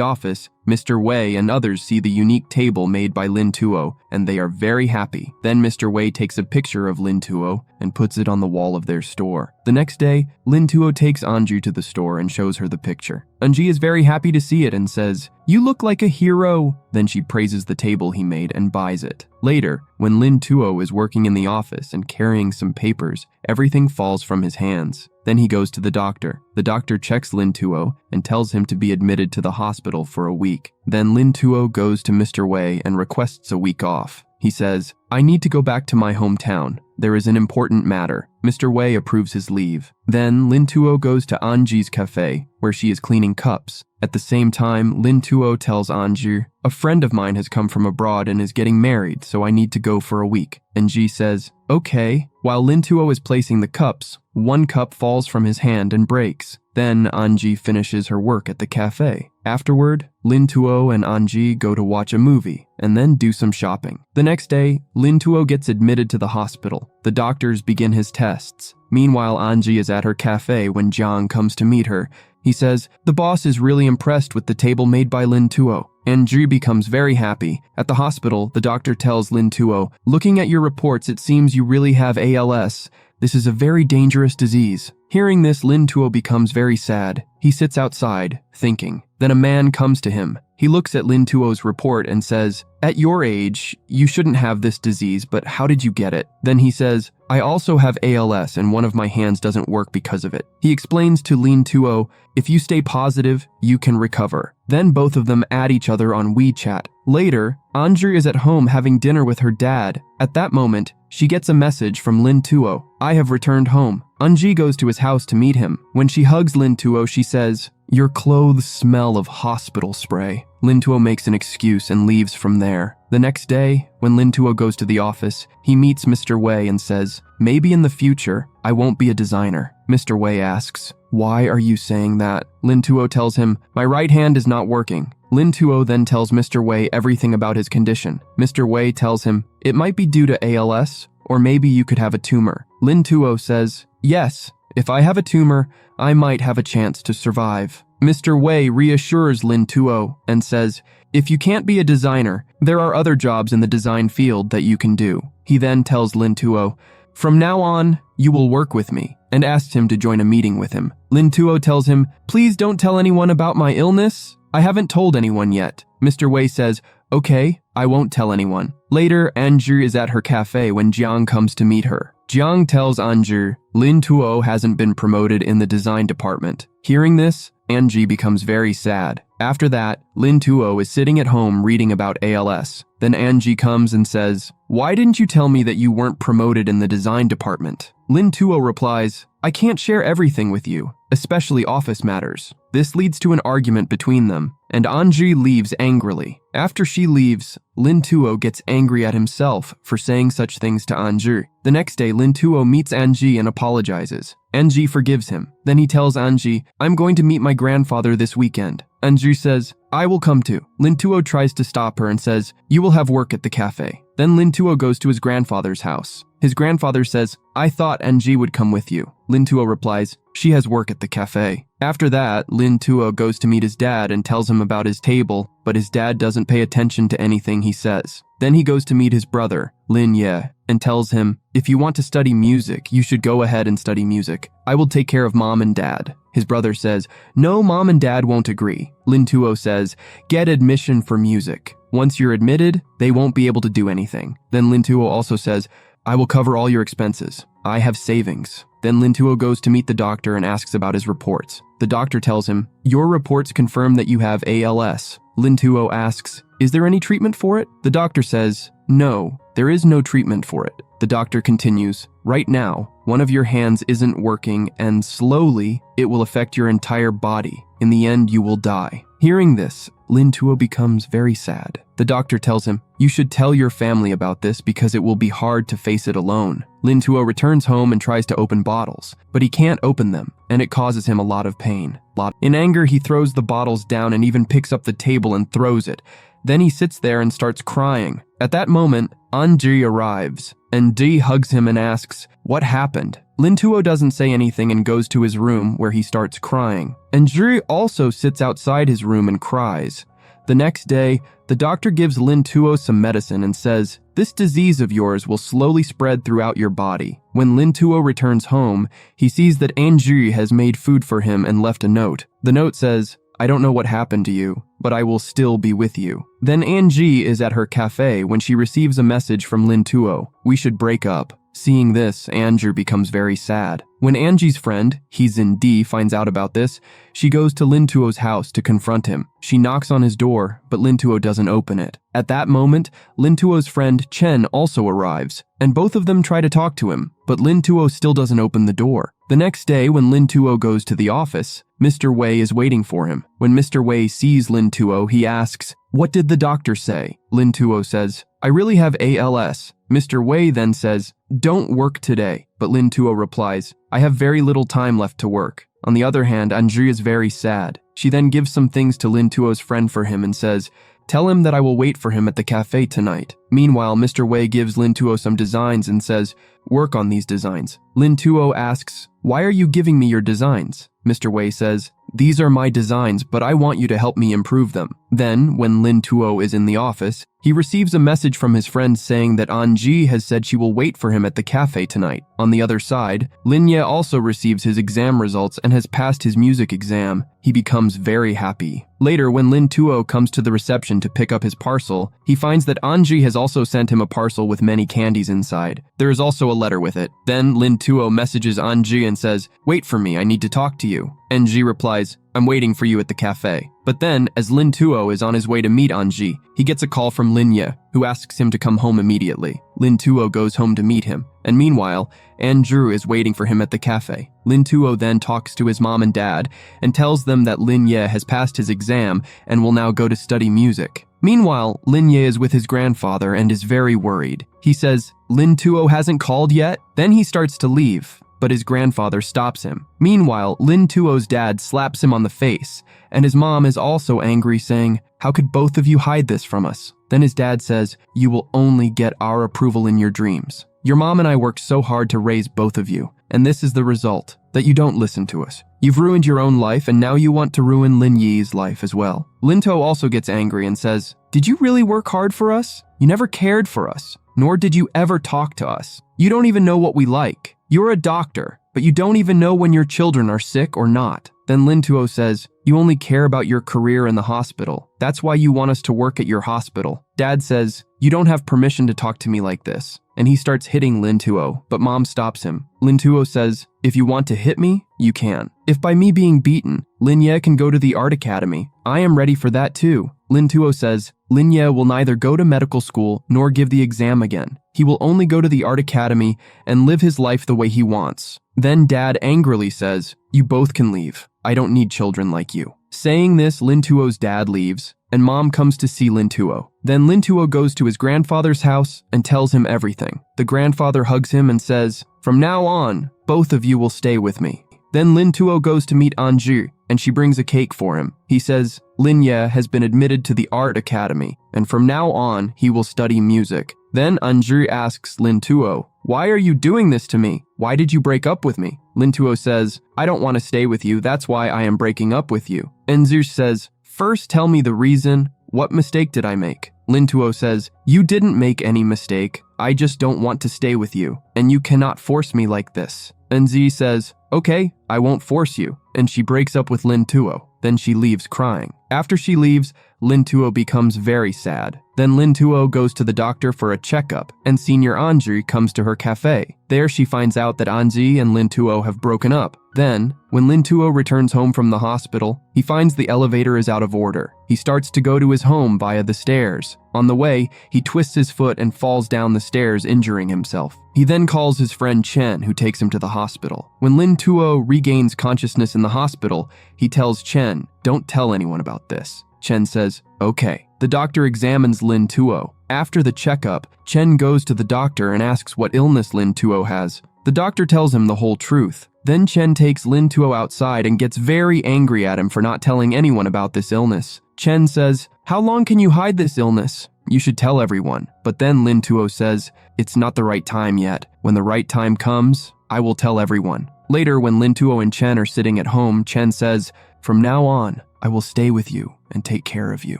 office, Mr. Wei and others see the unique table made by Lin Tuo, and they are very happy. Then Mr. Wei takes a picture of Lin Tuo and puts it on the wall of their store. The next day, Lin Tuo takes Anju to the store and shows her the picture. Anji is very happy to see it and says, "You look like a hero." Then she praises the table he made and buys it. Later, when Lin Tuo is working in the office and carrying some papers, everything falls from his hands. Then he goes to the doctor. The doctor checks Lin Tuo and tells him to be admitted to the hospital for a week. Then Lin Tuo goes to Mr. Wei and requests a week off. He says, "I need to go back to my hometown. There is an important matter." Mr. Wei approves his leave. Then Lin Tuo goes to Anji's cafe, where she is cleaning cups. At the same time, Lin Tuo tells Anji, "A friend of mine has come from abroad and is getting married, so I need to go for a week." Anji says, "Okay." While Lin Tuo is placing the cups, one cup falls from his hand and breaks. Then Anji finishes her work at the cafe. Afterward, Lin Tuo and Anji go to watch a movie and then do some shopping. The next day, Lin Tuo gets admitted to the hospital. The doctors begin his tests. Meanwhile, Anji is at her cafe when Jiang comes to meet her. He says, "The boss is really impressed with the table made by Lin Tuo." Anji becomes very happy. At the hospital, the doctor tells Lin Tuo, "Looking at your reports, it seems you really have ALS. This is a very dangerous disease." Hearing this, Lin Tuo becomes very sad. He sits outside, thinking. Then a man comes to him. He looks at Lin Tuo's report and says, "At your age, you shouldn't have this disease, but how did you get it?" Then he says, "I also have ALS and one of my hands doesn't work because of it." He explains to Lin Tuo, "If you stay positive, you can recover." Then both of them add each other on WeChat. Later, Anju is at home having dinner with her dad. At that moment, she gets a message from Lin Tuo. "I have returned home." Anji goes to his house to meet him. When she hugs Lin Tuo, she says, "Your clothes smell of hospital spray." Lin Tuo makes an excuse and leaves from there. The next day, when Lin Tuo goes to the office, he meets Mr. Wei and says, "Maybe in the future, I won't be a designer." Mr. Wei asks, "Why are you saying that?" Lin Tuo tells him, "My right hand is not working." Lin Tuo then tells Mr. Wei everything about his condition. Mr. Wei tells him, "It might be due to ALS, or maybe you could have a tumor." Lin Tuo says, "Yes, if I have a tumor, I might have a chance to survive." Mr. Wei reassures Lin Tuo and says, "If you can't be a designer, there are other jobs in the design field that you can do." He then tells Lin Tuo, "From now on, you will work with me," and asks him to join a meeting with him. Lin Tuo tells him, "Please don't tell anyone about my illness. I haven't told anyone yet." Mr. Wei says, "Okay, I won't tell anyone." Later, Anju is at her cafe when Jiang comes to meet her. Jiang tells Anju, Lin Tuo hasn't been promoted in the design department. Hearing this, Anji becomes very sad. After that, Lin Tuo is sitting at home reading about ALS. Then Anji comes and says, "Why didn't you tell me that you weren't promoted in the design department?" Lin Tuo replies, "I can't share everything with you, especially office matters." This leads to an argument between them, and Anji leaves angrily. After she leaves, Lin Tuo gets angry at himself for saying such things to Anji. The next day, Lin Tuo meets Anji and apologizes. Anji forgives him. Then he tells Anji, "I'm going to meet my grandfather this weekend." Anji says, "I will come too." Lin Tuo tries to stop her and says, "You will have work at the cafe." Then Lin Tuo goes to his grandfather's house. His grandfather says, "I thought Anji would come with you." Lin Tuo replies, "She has work at the cafe." After that, Lin Tuo goes to meet his dad and tells him about his table, but his dad doesn't pay attention to anything he says. Then he goes to meet his brother, Lin Ye, and tells him, "If you want to study music, you should go ahead and study music. I will take care of mom and dad." His brother says, "No, mom and dad won't agree." Lin Tuo says, "Get admission for music. Once you're admitted, they won't be able to do anything." Then Lin Tuo also says, "I will cover all your expenses. I have savings." Then Lin Tuo goes to meet the doctor and asks about his reports. The doctor tells him, "Your reports confirm that you have ALS." Lin Tuo asks, "Is there any treatment for it?" The doctor says, "No, there is no treatment for it." The doctor continues, "Right now, one of your hands isn't working and slowly it will affect your entire body. In the end, you will die." Hearing this, Lin Tuo becomes very sad. The doctor tells him, you should tell your family about this because it will be hard to face it alone. Lin Tuo returns home and tries to open bottles, but he can't open them, and it causes him a lot of pain. In anger, he throws the bottles down and even picks up the table and throws it. Then he sits there and starts crying. At that moment, Anji arrives, and Di hugs him and asks, what happened? Lin Tuo doesn't say anything and goes to his room where he starts crying. And Ji also sits outside his room and cries. The next day, the doctor gives Lin Tuo some medicine and says, this disease of yours will slowly spread throughout your body. When Lin Tuo returns home, he sees that Anji has made food for him and left a note. The note says, I don't know what happened to you, but I will still be with you. Then Anji is at her cafe when she receives a message from Lin Tuo. We should break up. Seeing this, Anji becomes very sad. When Anji's friend, Heezin Di, finds out about this, she goes to Lin Tuo's house to confront him. She knocks on his door, but Lin Tuo doesn't open it. At that moment, Lin Tuo's friend Chen also arrives, and both of them try to talk to him, but Lin Tuo still doesn't open the door. The next day, when Lin Tuo goes to the office, Mr. Wei is waiting for him. When Mr. Wei sees Lin Tuo, he asks, what did the doctor say? Lin Tuo says, I really have ALS. Mr. Wei then says, don't work today. But Lin Tuo replies, I have very little time left to work. On the other hand, Anji is very sad. She then gives some things to Lin Tuo's friend for him and says, tell him that I will wait for him at the cafe tonight. Meanwhile, Mr. Wei gives Lin Tuo some designs and says, work on these designs. Lin Tuo asks, why are you giving me your designs? Mr. Wei says, these are my designs, but I want you to help me improve them. Then, when Lin Tuo is in the office, he receives a message from his friend saying that Anji has said she will wait for him at the cafe tonight. On the other side, Lin Ye also receives his exam results and has passed his music exam. He becomes very happy. Later, when Lin Tuo comes to the reception to pick up his parcel, he finds that Anji has also sent him a parcel with many candies inside. There is also a letter with it. Then Lin Tuo messages Anji and says, wait for me, I need to talk to you. Anji replies, I'm waiting for you at the cafe. But then, as Lin Tuo is on his way to meet Anji, he gets a call from Lin Ye, who asks him to come home immediately. Lin Tuo goes home to meet him, and meanwhile, Andrew is waiting for him at the cafe. Lin Tuo then talks to his mom and dad and tells them that Lin Ye has passed his exam and will now go to study music. Meanwhile, Lin Ye is with his grandfather and is very worried. He says, Lin Tuo hasn't called yet? Then he starts to leave, but his grandfather stops him. Meanwhile, Lin Tuo's dad slaps him on the face, and his mom is also angry, saying, how could both of you hide this from us? Then his dad says, you will only get our approval in your dreams. Your mom and I worked so hard to raise both of you, and this is the result, that you don't listen to us. You've ruined your own life, and now you want to ruin Lin Yi's life as well. Lin Tuo also gets angry and says, did you really work hard for us? You never cared for us, nor did you ever talk to us. You don't even know what we like. You're a doctor, but you don't even know when your children are sick or not. Then Lin Tuo says, you only care about your career in the hospital. That's why you want us to work at your hospital. Dad says, you don't have permission to talk to me like this. And he starts hitting Lin Tuo, but mom stops him. Lin Tuo says, if you want to hit me, you can. If by me being beaten, Lin Ye can go to the art academy, I am ready for that too. Lin Tuo says, Lin Ye will neither go to medical school nor give the exam again. He will only go to the art academy and live his life the way he wants. Then Dad angrily says, you both can leave. I don't need children like you. Saying this, Lin Tuo's dad leaves, and mom comes to see Lin Tuo. Then Lin Tuo goes to his grandfather's house and tells him everything. The grandfather hugs him and says, from now on, both of you will stay with me. Then Lin Tuo goes to meet Anji, and she brings a cake for him. He says, Lin Ye has been admitted to the art academy, and from now on, he will study music. Then Anji asks Lin Tuo, why are you doing this to me? Why did you break up with me? Lin Tuo says, I don't want to stay with you, that's why I am breaking up with you. Anji says, first tell me the reason. What mistake did I make? Lin Tuo says, you didn't make any mistake. I just don't want to stay with you, and you cannot force me like this. Anji says, okay, I won't force you, and she breaks up with Lin Tuo. Then she leaves crying. After she leaves, Lin Tuo becomes very sad. Then Lin Tuo goes to the doctor for a checkup, and Senior Anji comes to her cafe. There she finds out that Anji and Lin Tuo have broken up. Then, when Lin Tuo returns home from the hospital, he finds the elevator is out of order. He starts to go to his home via the stairs. On the way, he twists his foot and falls down the stairs, injuring himself. He then calls his friend Chen, who takes him to the hospital. When Lin Tuo regains consciousness in the hospital, he tells Chen, "Don't tell anyone about this." Chen says, "Okay." The doctor examines Lin Tuo. After the checkup, Chen goes to the doctor and asks what illness Lin Tuo has. The doctor tells him the whole truth. Then Chen takes Lin Tuo outside and gets very angry at him for not telling anyone about this illness. Chen says, "How long can you hide this illness? You should tell everyone." But then Lin Tuo says, "It's not the right time yet. When the right time comes, I will tell everyone." Later, when Lin Tuo and Chen are sitting at home, Chen says, "From now on, I will stay with you and take care of you."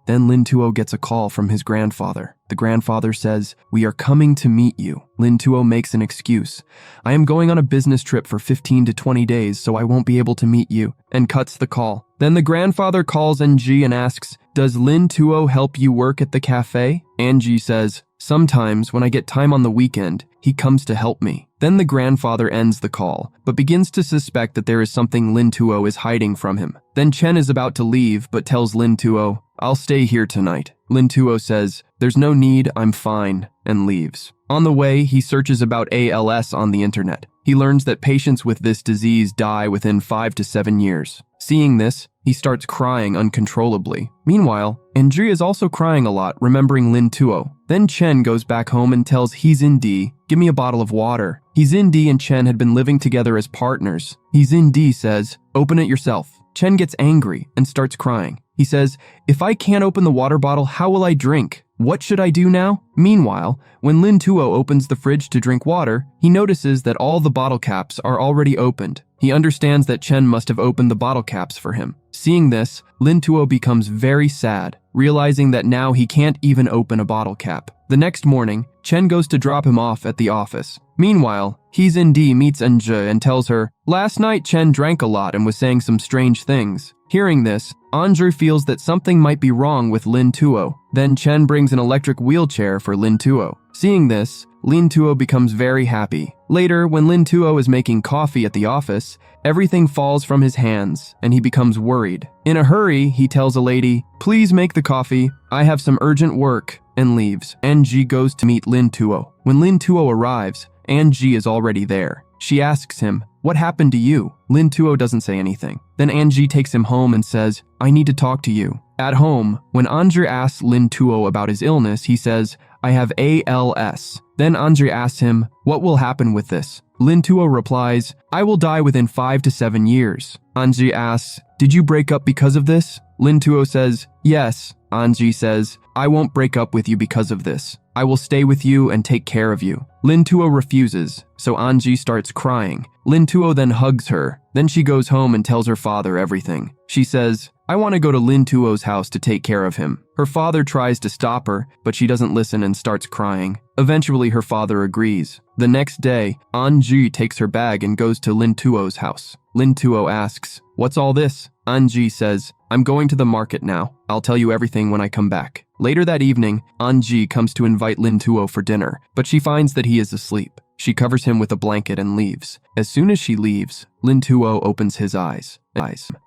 Then Lin Tuo gets a call from his grandfather. The grandfather says, "We are coming to meet you." Lin Tuo makes an excuse. "I am going on a business trip for 15 to 20 days, so I won't be able to meet you," and cuts the call. Then the grandfather calls Anji and asks, "Does Lin Tuo help you work at the cafe?" Anji says, "Sometimes when I get time on the weekend, he comes to help me." Then the grandfather ends the call, but begins to suspect that there is something Lin Tuo is hiding from him. Then Chen is about to leave, but tells Lin Tuo, "I'll stay here tonight." Lin Tuo says, "There's no need, I'm fine," and leaves. On the way, he searches about ALS on the internet. He learns that patients with this disease die within 5 to 7 years. Seeing this, he starts crying uncontrollably. Meanwhile, Andrea is also crying a lot, remembering Lin Tuo. Then Chen goes back home and tells Hizindi, "Give me a bottle of water." Hizindi and Chen had been living together as partners. Hizindi says, "Open it yourself." Chen gets angry and starts crying. He says, "If I can't open the water bottle, how will I drink? What should I do now?" Meanwhile, when Lin Tuo opens the fridge to drink water, he notices that all the bottle caps are already opened. He understands that Chen must have opened the bottle caps for him. Seeing this, Lin Tuo becomes very sad, realizing that now he can't even open a bottle cap. The next morning, Chen goes to drop him off at the office. Meanwhile, Hizindi meets Anja and tells her, "Last night Chen drank a lot and was saying some strange things." Hearing this, Anja feels that something might be wrong with Lin Tuo. Then Chen brings an electric wheelchair for Lin Tuo. Seeing this, Lin Tuo becomes very happy. Later, when Lin Tuo is making coffee at the office, everything falls from his hands and he becomes worried. In a hurry, he tells a lady, "Please make the coffee, I have some urgent work," and leaves. Anji goes to meet Lin Tuo. When Lin Tuo arrives, Anji is already there. She asks him, "What happened to you?" Lin Tuo doesn't say anything. Then Anji takes him home and says, "I need to talk to you." At home, when Andre asks Lin Tuo about his illness, he says, "I have ALS." Then Andre asks him, "What will happen with this?" Lin Tuo replies, "I will die within 5 to 7 years. Anji asks, "Did you break up because of this?" Lin Tuo says, "Yes." Anji says, "I won't break up with you because of this. I will stay with you and take care of you." Lin Tuo refuses, so Anji starts crying. Lin Tuo then hugs her. Then she goes home and tells her father everything. She says, "I want to go to Lin Tuo's house to take care of him." Her father tries to stop her, but she doesn't listen and starts crying. Eventually, her father agrees. The next day, Anji takes her bag and goes to Lin Tuo's house. Lin Tuo asks, "What's all this?" Anji says, "I'm going to the market now. I'll tell you everything when I come back." Later that evening, Anji comes to invite Lin Tuo for dinner, but she finds that he is asleep. She covers him with a blanket and leaves. As soon as she leaves, Lin Tuo opens his eyes.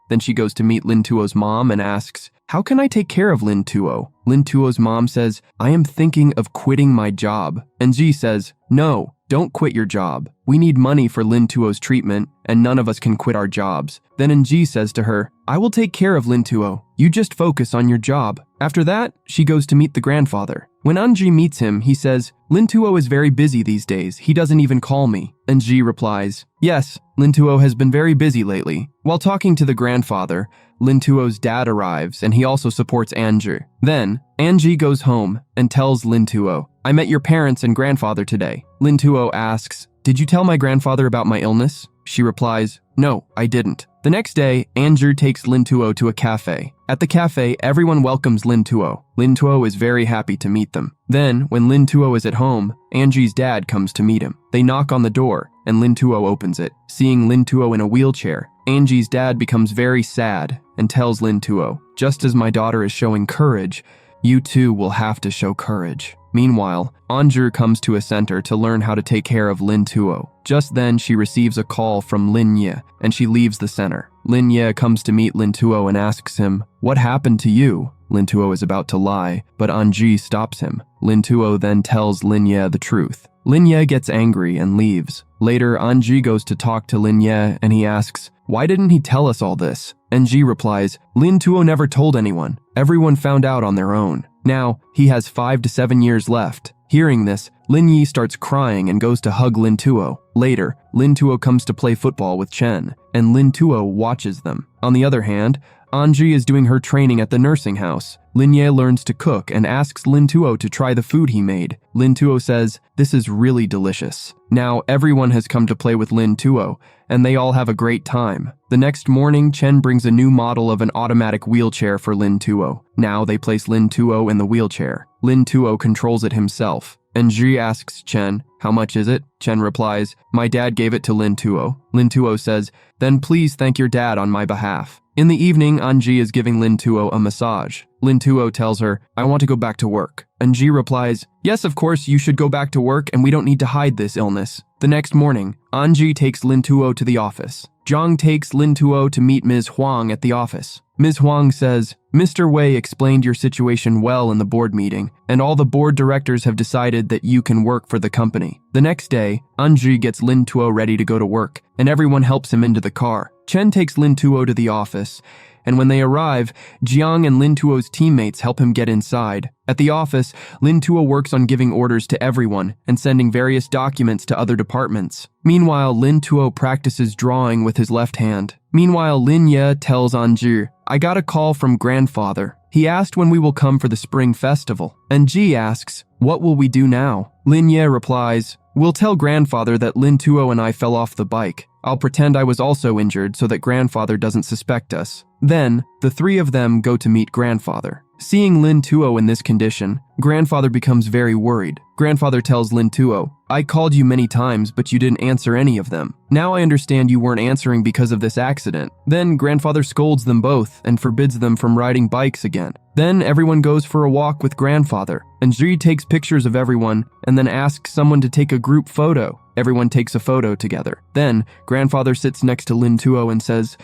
Then she goes to meet Lin Tuo's mom and asks, "How can I take care of Lin Tuo?" Lin Tuo's mom says, "I am thinking of quitting my job." Anji says, "No, don't quit your job. We need money for Lin Tuo's treatment, and none of us can quit our jobs." Then Anji says to her, "I will take care of Lin Tuo. You just focus on your job." After that, she goes to meet the grandfather. When Anji meets him, he says, "Lin Tuo is very busy these days. He doesn't even call me." Anji replies, "Yes, Lin Tuo has been very busy lately." While talking to the grandfather, Lin Tuo's dad arrives and he also supports Anji. Then, Anji goes home and tells Lin Tuo, "I met your parents and grandfather today." Lin Tuo asks, "Did you tell my grandfather about my illness?" She replies, "No, I didn't." The next day, Anju takes Lin Tuo to a cafe. At the cafe, everyone welcomes Lin Tuo. Lin Tuo is very happy to meet them. Then, when Lin Tuo is at home, Angie's dad comes to meet him. They knock on the door, and Lin Tuo opens it. Seeing Lin Tuo in a wheelchair, Angie's dad becomes very sad and tells Lin Tuo, "Just as my daughter is showing courage, You too will have to show courage. Meanwhile, Anju comes to a center to learn how to take care of Lin Tuo. Just then, she receives a call from Lin Ye, and she leaves the center. Lin Ye comes to meet Lin Tuo and asks him, "What happened to you?" Lin Tuo is about to lie, but Anji stops him. Lin Tuo then tells Lin Ye the truth. Lin Ye gets angry and leaves. Later, Anji goes to talk to Lin Ye and he asks, "Why didn't he tell us all this?" Anji replies, "Lin Tuo never told anyone. Everyone found out on their own. Now, he has 5 to 7 years left." Hearing this, Lin Yi starts crying and goes to hug Lin Tuo. Later, Lin Tuo comes to play football with Chen, and Lin Tuo watches them. On the other hand, Anji is doing her training at the nursing house. Lin Ye learns to cook and asks Lin Tuo to try the food he made. Lin Tuo says, "This is really delicious." Now everyone has come to play with Lin Tuo, and they all have a great time. The next morning, Chen brings a new model of an automatic wheelchair for Lin Tuo. Now they place Lin Tuo in the wheelchair. Lin Tuo controls it himself. And Ji asks Chen, "How much is it?" Chen replies, "My dad gave it to Lin Tuo." Lin Tuo says, "Then please thank your dad on my behalf." In the evening, Anji is giving Lin Tuo a massage. Lin Tuo tells her, "I want to go back to work." Anji replies, "Yes, of course, you should go back to work and we don't need to hide this illness." The next morning, Anji takes Lin Tuo to the office. Zhang takes Lin Tuo to meet Ms. Huang at the office. Ms. Huang says, "Mr. Wei explained your situation well in the board meeting, and all the board directors have decided that you can work for the company." The next day, Anji gets Lin Tuo ready to go to work, and everyone helps him into the car. Chen takes Lin Tuo to the office, and when they arrive, Jiang and Lin Tuo's teammates help him get inside. At the office, Lin Tuo works on giving orders to everyone and sending various documents to other departments. Meanwhile, Lin Tuo practices drawing with his left hand. Meanwhile, Lin Ye tells Anji, "I got a call from grandfather. He asked when we will come for the spring festival." And Ji asks, "What will we do now?" Lin Ye replies, "We'll tell grandfather that Lin Tuo and I fell off the bike. I'll pretend I was also injured so that grandfather doesn't suspect us." Then, the three of them go to meet grandfather. Seeing Lin Tuo in this condition, grandfather becomes very worried. Grandfather tells Lin Tuo, "I called you many times, but you didn't answer any of them. Now I understand you weren't answering because of this accident." Then grandfather scolds them both and forbids them from riding bikes again. Then everyone goes for a walk with grandfather, and Zhi takes pictures of everyone and then asks someone to take a group photo. Everyone takes a photo together. Then grandfather sits next to Lin Tuo and says,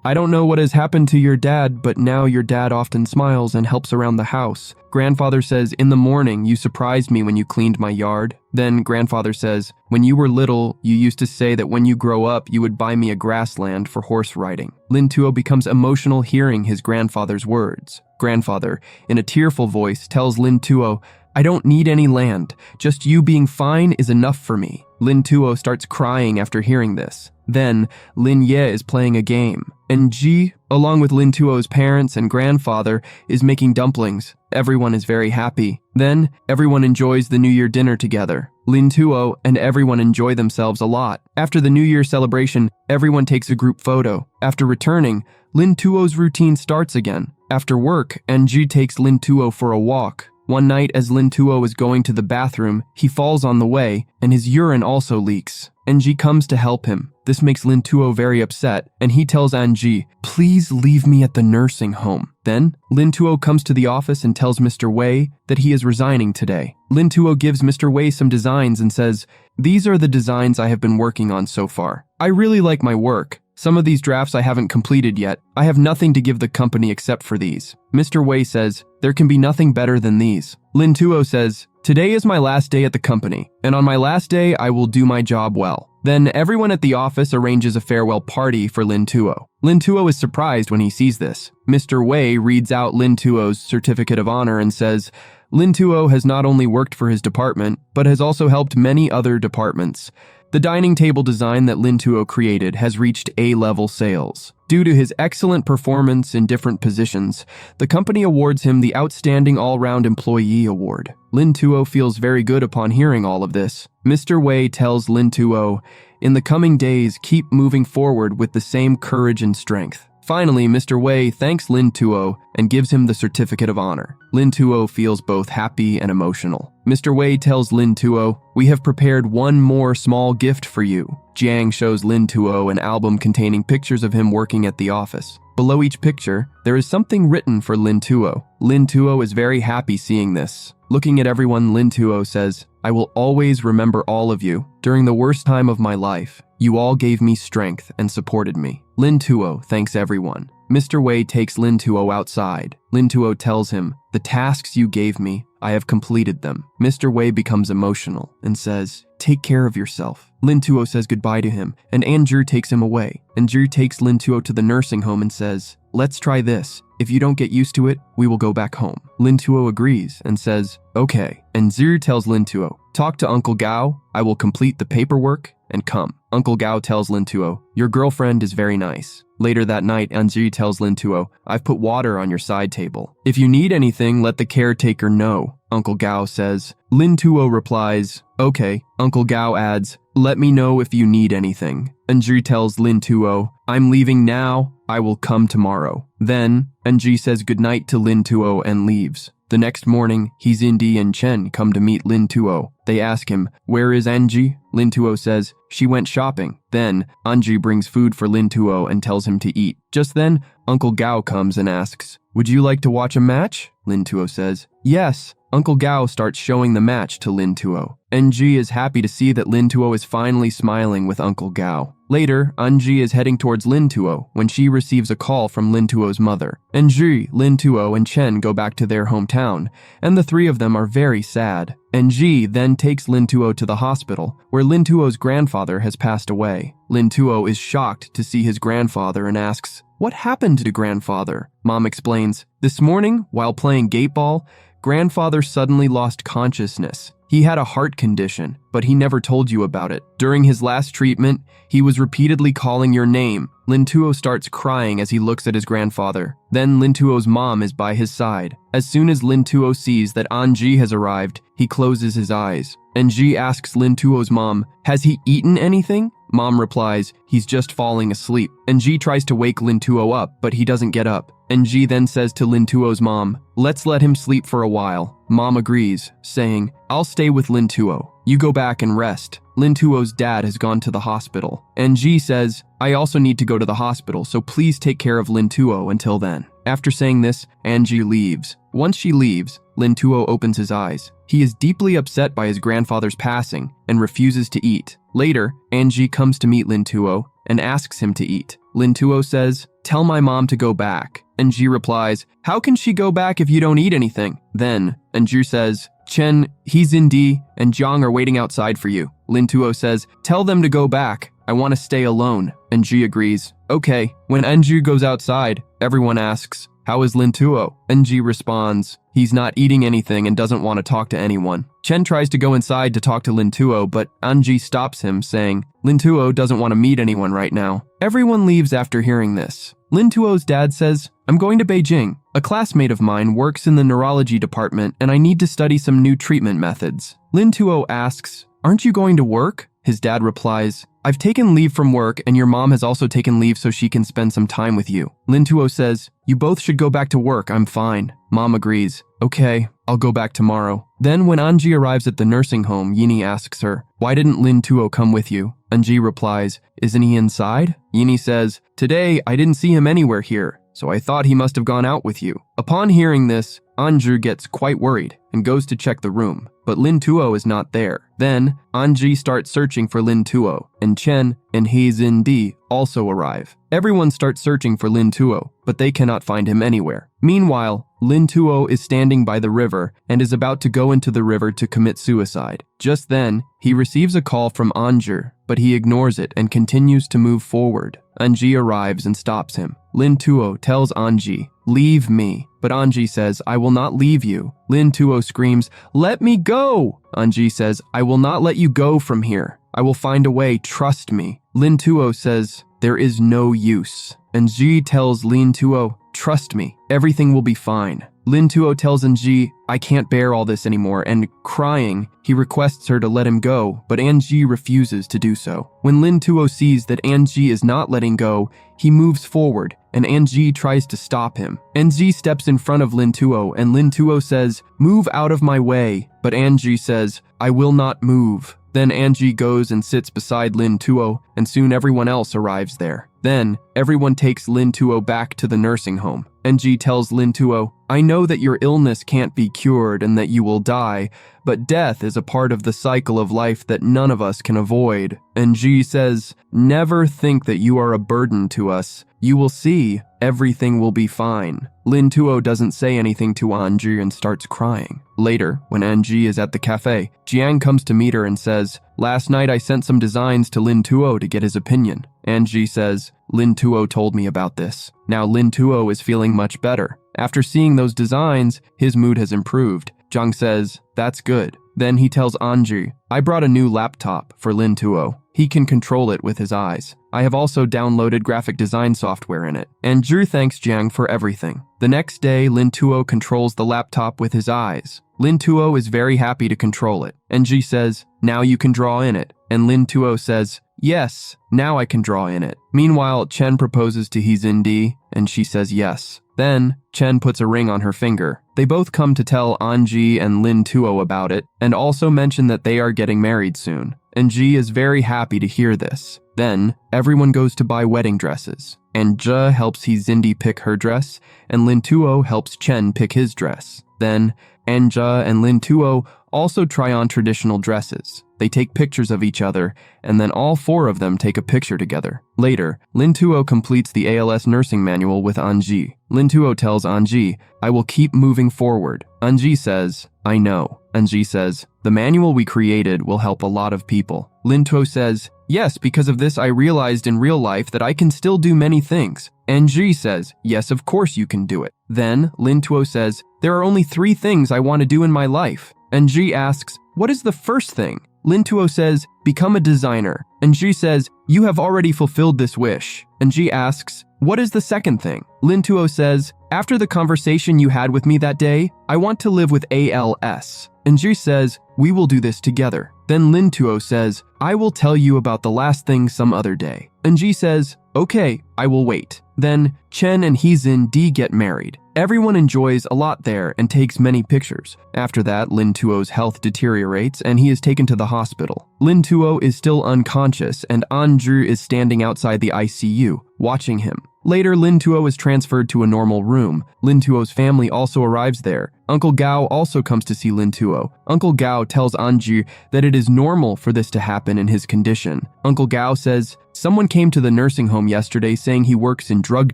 "I don't know what has happened to your dad, but now your dad often smiles and helps around the house." Grandfather says, "In the morning, you surprised me when you cleaned my yard." Then grandfather says, "When you were little, you used to say that when you grow up, you would buy me a grassland for horse riding." Lin Tuo becomes emotional hearing his grandfather's words. Grandfather, in a tearful voice, tells Lin Tuo, "I don't need any land. Just you being fine is enough for me." Lin Tuo starts crying after hearing this. Then, Lin Ye is playing a game, and Ji, along with Lin Tuo's parents and grandfather, is making dumplings. Everyone is very happy. Then, everyone enjoys the New Year dinner together. Lin Tuo and everyone enjoy themselves a lot. After the New Year celebration, everyone takes a group photo. After returning, Lin Tuo's routine starts again. After work, Ji takes Lin Tuo for a walk. One night, as Lin Tuo is going to the bathroom, he falls on the way, and his urine also leaks. Anji comes to help him. This makes Lin Tuo very upset, and he tells Anji, "Please leave me at the nursing home." Then, Lin Tuo comes to the office and tells Mr. Wei that he is resigning today. Lin Tuo gives Mr. Wei some designs and says, "These are the designs I have been working on so far. I really like my work. Some of these drafts I haven't completed yet. I have nothing to give the company except for these." Mr. Wei says, "There can be nothing better than these." Lin Tuo says, "Today is my last day at the company, and on my last day I will do my job well." Then everyone at the office arranges a farewell party for Lin Tuo. Lin Tuo is surprised when he sees this. Mr. Wei reads out Lin Tuo's certificate of honor and says, "Lin Tuo has not only worked for his department, but has also helped many other departments. The dining table design that Lin Tuo created has reached A-level sales. Due to his excellent performance in different positions, the company awards him the Outstanding All-Round Employee Award." Lin Tuo feels very good upon hearing all of this. Mr. Wei tells Lin Tuo, "In the coming days, keep moving forward with the same courage and strength." Finally, Mr. Wei thanks Lin Tuo and gives him the certificate of honor. Lin Tuo feels both happy and emotional. Mr. Wei tells Lin Tuo, "We have prepared one more small gift for you." Jiang shows Lin Tuo an album containing pictures of him working at the office. Below each picture, there is something written for Lin Tuo. Lin Tuo is very happy seeing this. Looking at everyone, Lin Tuo says, "I will always remember all of you. During the worst time of my life, you all gave me strength and supported me." Lin Tuo thanks everyone. Mr. Wei takes Lin Tuo outside. Lin Tuo tells him, "The tasks you gave me, I have completed them." Mr. Wei becomes emotional and says, "Take care of yourself." Lin Tuo says goodbye to him, and Andrew takes him away. Andrew takes Lin Tuo to the nursing home and says, "Let's try this. If you don't get used to it, we will go back home." Lin Tuo agrees and says, "Okay." And Zhu tells Lin Tuo, "Talk to Uncle Gao. I will complete the paperwork and come." Uncle Gao tells Lin Tuo, "Your girlfriend is very nice." Later that night, Anji tells Lin Tuo, "I've put water on your side table. If you need anything, let the caretaker know." Uncle Gao says. Lin Tuo replies, "Okay." Uncle Gao adds, "Let me know if you need anything." Anji tells Lin Tuo, "I'm leaving now. I will come tomorrow." Then, Anji says goodnight to Lin Tuo and leaves. The next morning, Hizindi and Chen come to meet Lin Tuo. They ask him, "Where is Anji?" Lin Tuo says, "She went shopping." Then, Anji brings food for Lin Tuo and tells him to eat. Just then, Uncle Gao comes and asks, "Would you like to watch a match?" Lin Tuo says, "Yes." Uncle Gao starts showing the match to Lin Tuo. Anji is happy to see that Lin Tuo is finally smiling with Uncle Gao. Later, Anji is heading towards Lin Tuo when she receives a call from Lin Tuo's mother. Anji, Lin Tuo, and Chen go back to their hometown, and the three of them are very sad. Anji then takes Lin Tuo to the hospital, where Lin Tuo's grandfather has passed away. Lin Tuo is shocked to see his grandfather and asks, "What happened to grandfather?" Mom explains, "This morning, while playing gate ball, grandfather suddenly lost consciousness. He had a heart condition, but he never told you about it. During his last treatment, he was repeatedly calling your name." Lin Tuo starts crying as he looks at his grandfather. Then Lin Tuo's mom is by his side. As soon as Lin Tuo sees that Anji has arrived, he closes his eyes. Anji asks Lin Tuo's mom, "Has he eaten anything?" Mom replies, "He's just falling asleep." Anji tries to wake Lin Tuo up, but he doesn't get up. Anji then says to Lin Tuo's mom, "Let's let him sleep for a while." Mom agrees, saying, "I'll stay with Lin Tuo. You go back and rest." Lin Tuo's dad has gone to the hospital. Anji says, "I also need to go to the hospital, so please take care of Lin Tuo until then." After saying this, Anji leaves. Once she leaves, Lin Tuo opens his eyes. He is deeply upset by his grandfather's passing and refuses to eat. Later, Anji comes to meet Lin Tuo and asks him to eat. Lin Tuo says, "Tell my mom to go back." Anji replies, "How can she go back if you don't eat anything?" Then, Anju says, "Chen, Hizindi, and Jiang are waiting outside for you." Lin Tuo says, "Tell them to go back. I want to stay alone." Anji agrees. Okay. When Anju goes outside, everyone asks, "How is Lin Tuo?" Anji responds, "He's not eating anything and doesn't want to talk to anyone." Chen tries to go inside to talk to Lin Tuo, but Anji stops him, saying, "Lin Tuo doesn't want to meet anyone right now." Everyone leaves after hearing this. Lin Tuo's dad says, "I'm going to Beijing. A classmate of mine works in the neurology department and I need to study some new treatment methods." Lin Tuo asks, "Aren't you going to work?" His dad replies, "I've taken leave from work and your mom has also taken leave so she can spend some time with you." Lin Tuo says, "You both should go back to work, I'm fine." Mom agrees. "Okay, I'll go back tomorrow." Then when Anji arrives at the nursing home, Yini asks her, "Why didn't Lin Tuo come with you?" Anji replies, "Isn't he inside?" Yini says, "Today I didn't see him anywhere here, so I thought he must have gone out with you." Upon hearing this, Anju gets quite worried and goes to check the room, but Lin Tuo is not there. Then, Anji starts searching for Lin Tuo, and Chen and He Zindi also arrive. Everyone starts searching for Lin Tuo, but they cannot find him anywhere. Meanwhile, Lin Tuo is standing by the river and is about to go into the river to commit suicide. Just then, he receives a call from Anju, but he ignores it and continues to move forward. Anji arrives and stops him. Lin Tuo tells Anji, "Leave me." But Anji says, "I will not leave you." Lin Tuo screams, "Let me go!" Anji says, "I will not let you go from here. I will find a way, trust me." Lin Tuo says, "There is no use." Anji tells Lin Tuo, "Trust me, everything will be fine." Lin Tuo tells Anji, "I can't bear all this anymore," and crying, he requests her to let him go, but Anji refuses to do so. When Lin Tuo sees that Anji is not letting go, he moves forward and Anji tries to stop him. Anji steps in front of Lin Tuo, and Lin Tuo says, "Move out of my way." But Anji says, "I will not move." Then Anji goes and sits beside Lin Tuo, and soon everyone else arrives there. Then, everyone takes Lin Tuo back to the nursing home. Anji tells Lin Tuo, "I know that your illness can't be cured and that you will die, but death is a part of the cycle of life that none of us can avoid." Anji says, "Never think that you are a burden to us. You will see, everything will be fine." Lin Tuo doesn't say anything to Anji and starts crying. Later, when Anji is at the cafe, Jiang comes to meet her and says, "Last night I sent some designs to Lin Tuo to get his opinion." Anji says, "Lin Tuo told me about this." Now Lin Tuo is feeling much better. After seeing those designs, his mood has improved. Jiang says, "That's good." Then he tells Anji, "I brought a new laptop for Lin Tuo. He can control it with his eyes. I have also downloaded graphic design software in it." And Zhu thanks Jiang for everything. The next day, Lin Tuo controls the laptop with his eyes. Lin Tuo is very happy to control it. And Ji says, "Now you can draw in it." And Lin Tuo says, "Yes, now I can draw in it." Meanwhile, Chen proposes to He Zindi, and she says yes. Then, Chen puts a ring on her finger. They both come to tell Anji and Lin Tuo about it, and also mention that they are getting married soon. And Ji is very happy to hear this. Then, everyone goes to buy wedding dresses. And Zhe helps He Zindi pick her dress, and Lin Tuo helps Chen pick his dress. Then, Anja and Lin Tuo also try on traditional dresses. They take pictures of each other, and then all four of them take a picture together. Later, Lin Tuo completes the ALS nursing manual with Anji. Lin Tuo tells Anji, "I will keep moving forward." Anji says, "I know." Anji says, "The manual we created will help a lot of people." Lin Tuo says, "Yes, because of this I realized in real life that I can still do many things." Anji says, "Yes, of course you can do it." Then, Lin Tuo says, "There are only 3 things I want to do in my life." Anji asks, "What is the first thing?" Lin Tuo says, "Become a designer." Anji says, "You have already fulfilled this wish." Anji asks, "What is the second thing?" Lin Tuo says, "After the conversation you had with me that day, I want to live with ALS." Anji says, "We will do this together." Then Lin Tuo says, "I will tell you about the last thing some other day." Anji says, "Okay, I will wait." Then Chen and He Zindi get married. Everyone enjoys a lot there and takes many pictures. After that, Lin Tuo's health deteriorates and he is taken to the hospital. Lin Tuo is still unconscious and Anju is standing outside the ICU, watching him. Later, Lin Tuo is transferred to a normal room. Lin Tuo's family also arrives there. Uncle Gao also comes to see Lin Tuo. Uncle Gao tells Anju that it is normal for this to happen in his condition. Uncle Gao says, "Someone came to the nursing home yesterday saying he works in drug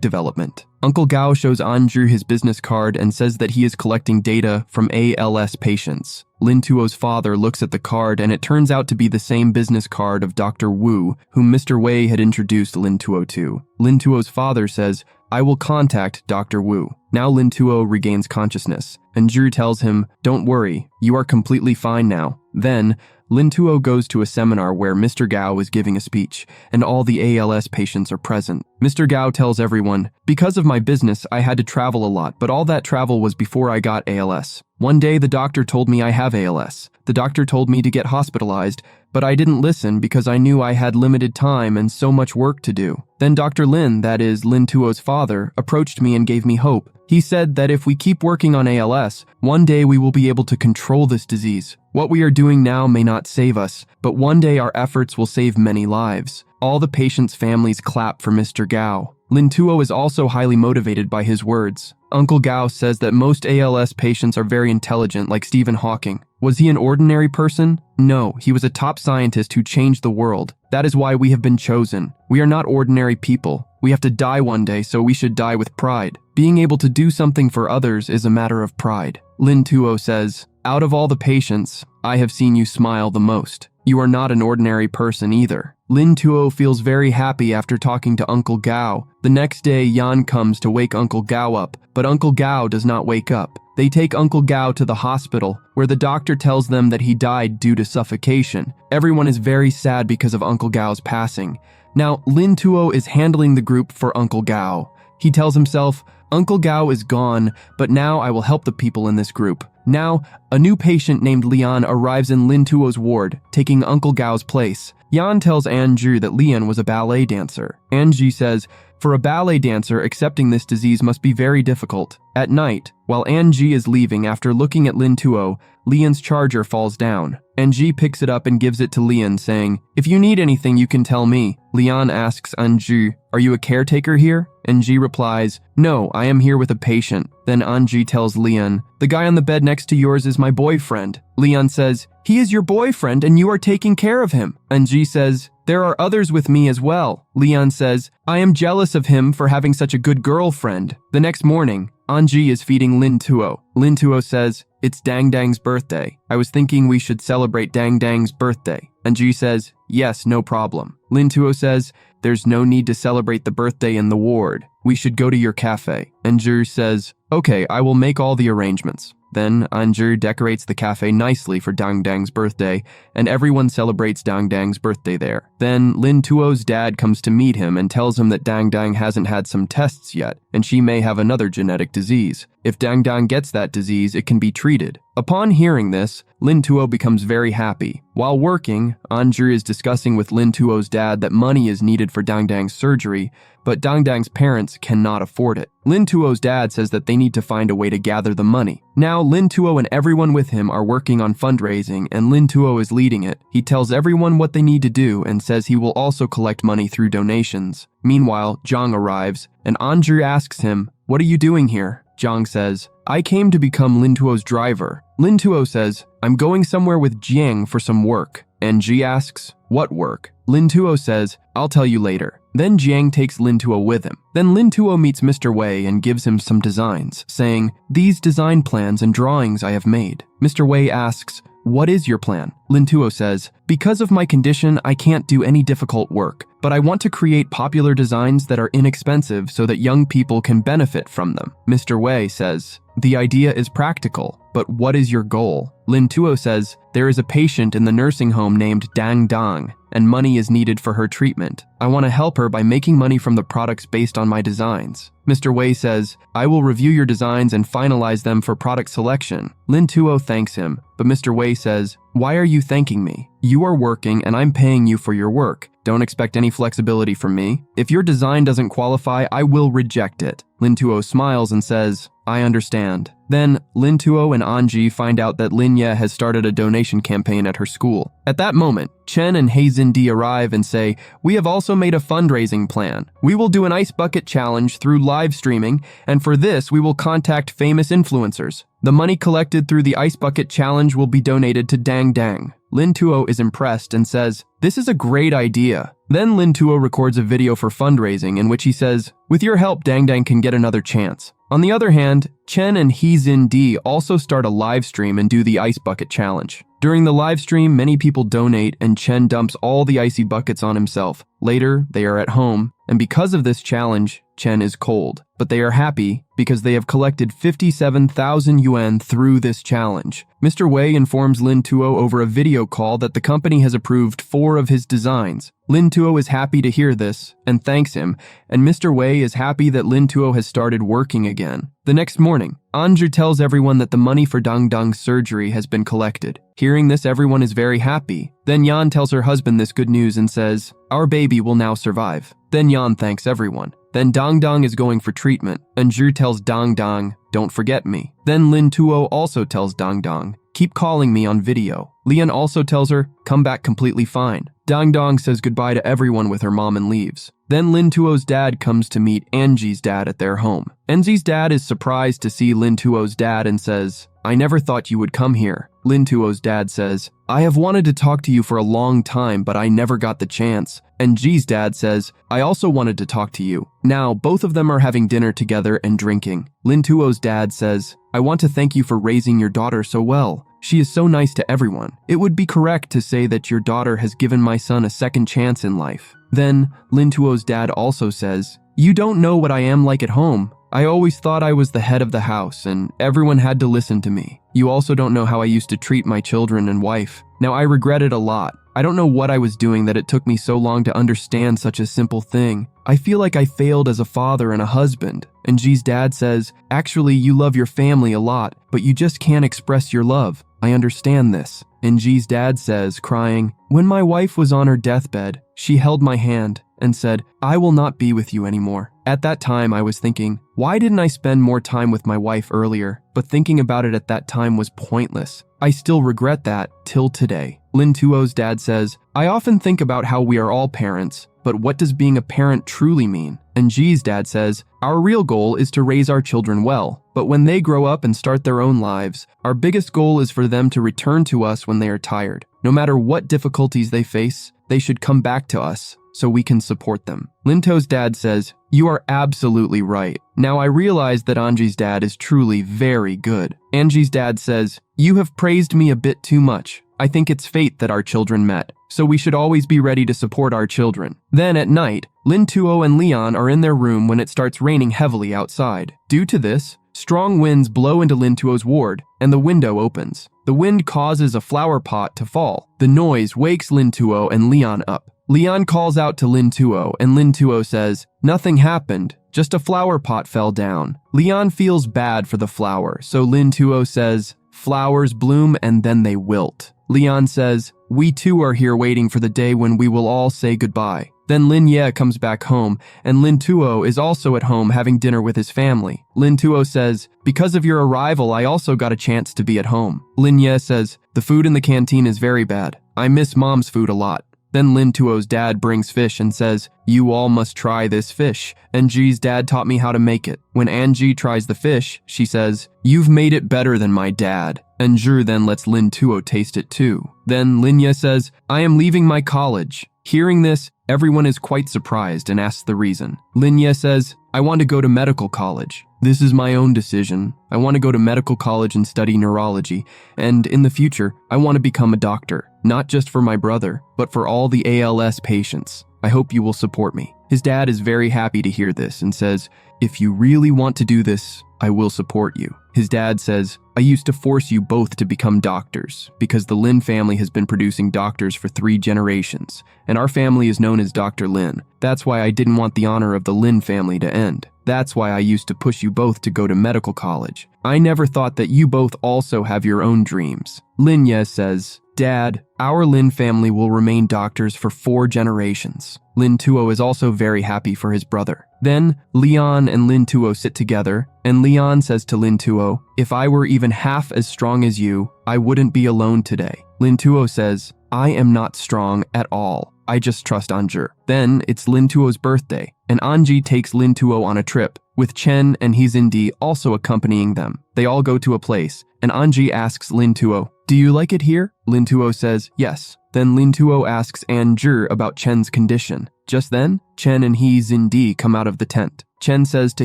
development." Uncle Gao shows Anju his business card and says that he is collecting data from ALS patients. Lin Tuo's father looks at the card and it turns out to be the same business card of Dr. Wu, whom Mr. Wei had introduced Lin Tuo to. Lin Tuo's father says, "I will contact Dr. Wu." Now Lin Tuo regains consciousness, and Zhu tells him, "Don't worry, you are completely fine now." Then, Lin Tuo goes to a seminar where Mr. Gao is giving a speech, and all the ALS patients are present. Mr. Gao tells everyone, "Because of my business, I had to travel a lot, but all that travel was before I got ALS. One day, the doctor told me I have ALS. The doctor told me to get hospitalized, but I didn't listen because I knew I had limited time and so much work to do. Then Dr. Lin, that is Lin Tuo's father, approached me and gave me hope. He said that if we keep working on ALS, one day we will be able to control this disease. What we are doing now may not save us, but one day our efforts will save many lives." All the patients' families clap for Mr. Gao. Lin Tuo is also highly motivated by his words. Uncle Gao says that most ALS patients are very intelligent, like Stephen Hawking. Was he an ordinary person? No, he was a top scientist who changed the world. That is why we have been chosen. We are not ordinary people. We have to die one day, so we should die with pride. Being able to do something for others is a matter of pride. Lin Tuo says, "Out of all the patients, I have seen you smile the most. You are not an ordinary person either." Lin Tuo feels very happy after talking to Uncle Gao. The next day, Yan comes to wake Uncle Gao up, but Uncle Gao does not wake up. They take Uncle Gao to the hospital, where the doctor tells them that he died due to suffocation. Everyone is very sad because of Uncle Gao's passing. Now, Lin Tuo is handling the group for Uncle Gao. He tells himself, "Uncle Gao is gone, but now I will help the people in this group." Now, a new patient named Lian arrives in Lin Tuo's ward, taking Uncle Gao's place. Yan tells Anju that Lian was a ballet dancer. Anju says, For a ballet dancer, accepting this disease must be very difficult. At night, while Anji is leaving after looking at Lin Tuo, Leon's charger falls down. Anji picks it up and gives it to Leon, saying, "If you need anything, you can tell me." Leon asks Anji, "Are you a caretaker here?" Anji replies, "No, I am here with a patient." Then Anji tells Leon, "The guy on the bed next to yours is my boyfriend." Leon says, "He is your boyfriend and you are taking care of him." Anji says, "There are others with me as well." Leon says, "I am jealous of him for having such a good girlfriend." The next morning, Anji is feeding Lin Tuo. Lin Tuo says, "It's Dang Dang's birthday. I was thinking we should celebrate Dang Dang's birthday." Anji says, "Yes, no problem." Lin Tuo says, "There's no need to celebrate the birthday in the ward. We should go to your cafe." Anju says, "Okay, I will make all the arrangements." Then Anju decorates the cafe nicely for Dang Dang's birthday, and everyone celebrates Dang Dang's birthday there. Then Lin Tuo's dad comes to meet him and tells him that Dang Dang hasn't had some tests yet, and she may have another genetic disease. If Dang Dang gets that disease, it can be treated. Upon hearing this, Lin Tuo becomes very happy. While working, Anju is discussing with Lin Tuo's dad that money is needed for Dang Dang's surgery, but Dang Dang's parents cannot afford it. Lin Tuo's dad says that they need to find a way to gather the money. Now, Lin Tuo and everyone with him are working on fundraising, and Lin Tuo is leading it. He tells everyone what they need to do and says he will also collect money through donations. Meanwhile, Zhang arrives, and Anju asks him, "What are you doing here?" Zhang says, "I came to become Lin Tuo's driver." Lin Tuo says, "I'm going somewhere with Jiang for some work." And Ji asks, "What work?" Lin Tuo says, "I'll tell you later." Then Jiang takes Lin Tuo with him. Then Lin Tuo meets Mr. Wei and gives him some designs, saying, "These design plans and drawings I have made." Mr. Wei asks, "What is your plan?" Lin Tuo says, "Because of my condition, I can't do any difficult work, but I want to create popular designs that are inexpensive so that young people can benefit from them." Mr. Wei says, "The idea is practical, but what is your goal?" Lin Tuo says, "There is a patient in the nursing home named Dang Dang, and money is needed for her treatment. I want to help her by making money from the products based on my designs." Mr. Wei says, "I will review your designs and finalize them for product selection." Lin Tuo thanks him, but Mr. Wei says, "Why are you thanking me? You are working and I'm paying you for your work. Don't expect any flexibility from me. If your design doesn't qualify, I will reject it." Lin Tuo smiles and says, "I understand." Then, Lin Tuo and Anji find out that Lin Ye has started a donation campaign at her school. At that moment, Chen and He Zindi arrive and say, "We have also made a fundraising plan. We will do an ice bucket challenge through live streaming, and for this, we will contact famous influencers. The money collected through the ice bucket challenge will be donated to Dang Dang." Lin Tuo is impressed and says, "This is a great idea." Then Lin Tuo records a video for fundraising in which he says, "With your help, Dang Dang can get another chance." On the other hand, Chen and He Zindi also start a live stream and do the ice bucket challenge. During the live stream, many people donate and Chen dumps all the icy buckets on himself. Later, they are at home, and because of this challenge, Chen is cold. But they are happy because they have collected 57,000 yuan through this challenge. Mr. Wei informs Lin Tuo over a video call that the company has approved 4 of his designs. Lin Tuo is happy to hear this and thanks him, and Mr. Wei is happy that Lin Tuo has started working again. The next morning, Anju tells everyone that the money for Dang Dang's surgery has been collected. Hearing this, everyone is very happy. Then Yan tells her husband this good news and says, "Our baby will now survive." Then Yan thanks everyone. Then Dang Dang is going for treatment, and Zhu tells Dang Dang, "Don't forget me." Then Lin Tuo also tells Dang Dang, "Keep calling me on video." Lian also tells her, "Come back completely fine." Dang Dang says goodbye to everyone with her mom and leaves. Then Lin Tuo's dad comes to meet Anji's dad at their home. Enzi's dad is surprised to see Lin Tuo's dad and says, "I never thought you would come here." Lin Tuo's dad says, "I have wanted to talk to you for a long time, but I never got the chance." And Ji's dad says, "I also wanted to talk to you." Now, both of them are having dinner together and drinking. Lin Tuo's dad says, "I want to thank you for raising your daughter so well. She is so nice to everyone. It would be correct to say that your daughter has given my son a second chance in life." Then, Lin Tuo's dad also says, "You don't know what I am like at home. I always thought I was the head of the house and everyone had to listen to me. You also don't know how I used to treat my children and wife. Now I regret it a lot. I don't know what I was doing that it took me so long to understand such a simple thing. I feel like I failed as a father and a husband." And Ji's dad says, "Actually, you love your family a lot, but you just can't express your love. I understand this." And Ji's dad says, crying, "When my wife was on her deathbed, she held my hand, and said, I will not be with you anymore. At that time, I was thinking, why didn't I spend more time with my wife earlier? But thinking about it at that time was pointless. I still regret that till today. Lin Tuo's dad says, I often think about how we are all parents, but what does being a parent truly mean? And Ji's dad says, our real goal is to raise our children well, but when they grow up and start their own lives, our biggest goal is for them to return to us when they are tired. No matter what difficulties they face, they should come back to us so we can support them. Linto's dad says, you are absolutely right. Now I realize that Anji's dad is truly very good. Anji's dad says, you have praised me a bit too much. I think it's fate that our children met, so we should always be ready to support our children. Then at night, Lin Tuo and Leon are in their room when it starts raining heavily outside. Due to this, strong winds blow into Lin Tuo's ward, and the window opens. The wind causes a flower pot to fall. The noise wakes Lin Tuo and Leon up. Leon calls out to Lin Tuo, and Lin Tuo says, nothing happened, just a flower pot fell down. Leon feels bad for the flower, so Lin Tuo says, flowers bloom and then they wilt. Leon says, we too are here waiting for the day when we will all say goodbye. Then Lin Ye comes back home, and Lin Tuo is also at home having dinner with his family. Lin Tuo says, because of your arrival, I also got a chance to be at home. Lin Ye says, the food in the canteen is very bad. I miss mom's food a lot. Then Lin Tuo's dad brings fish and says, you all must try this fish. And Ji's dad taught me how to make it. When Anji tries the fish, she says, you've made it better than my dad. And Zhi then lets Lin Tuo taste it too. Then Lin Ye says, I am leaving my college. Hearing this, everyone is quite surprised and asks the reason. Lin Ye says, I want to go to medical college. This is my own decision. I want to go to medical college and study neurology, and in the future, I want to become a doctor, not just for my brother, but for all the ALS patients. I hope you will support me. His dad is very happy to hear this and says, if you really want to do this, I will support you. His dad says, I used to force you both to become doctors because the Lin family has been producing doctors for 3 generations, and our family is known as Dr. Lin. That's why I didn't want the honor of the Lin family to end. That's why I used to push you both to go to medical college. I never thought that you both also have your own dreams. Lin Ye says, Dad, our Lin family will remain doctors for 4 generations. Lin Tuo is also very happy for his brother. Then, Leon and Lin Tuo sit together, and Leon says to Lin Tuo, if I were even half as strong as you, I wouldn't be alone today. Lin Tuo says, I am not strong at all. I just trust Anji. Then, it's Lin Tuo's birthday, and Anji takes Lin Tuo on a trip, with Chen and Hizindi also accompanying them. They all go to a place, and Anji asks Lin Tuo, do you like it here? Lin Tuo says, yes. Then Lin Tuo asks Anji about Chen's condition. Just then, Chen and Hizindi come out of the tent. Chen says to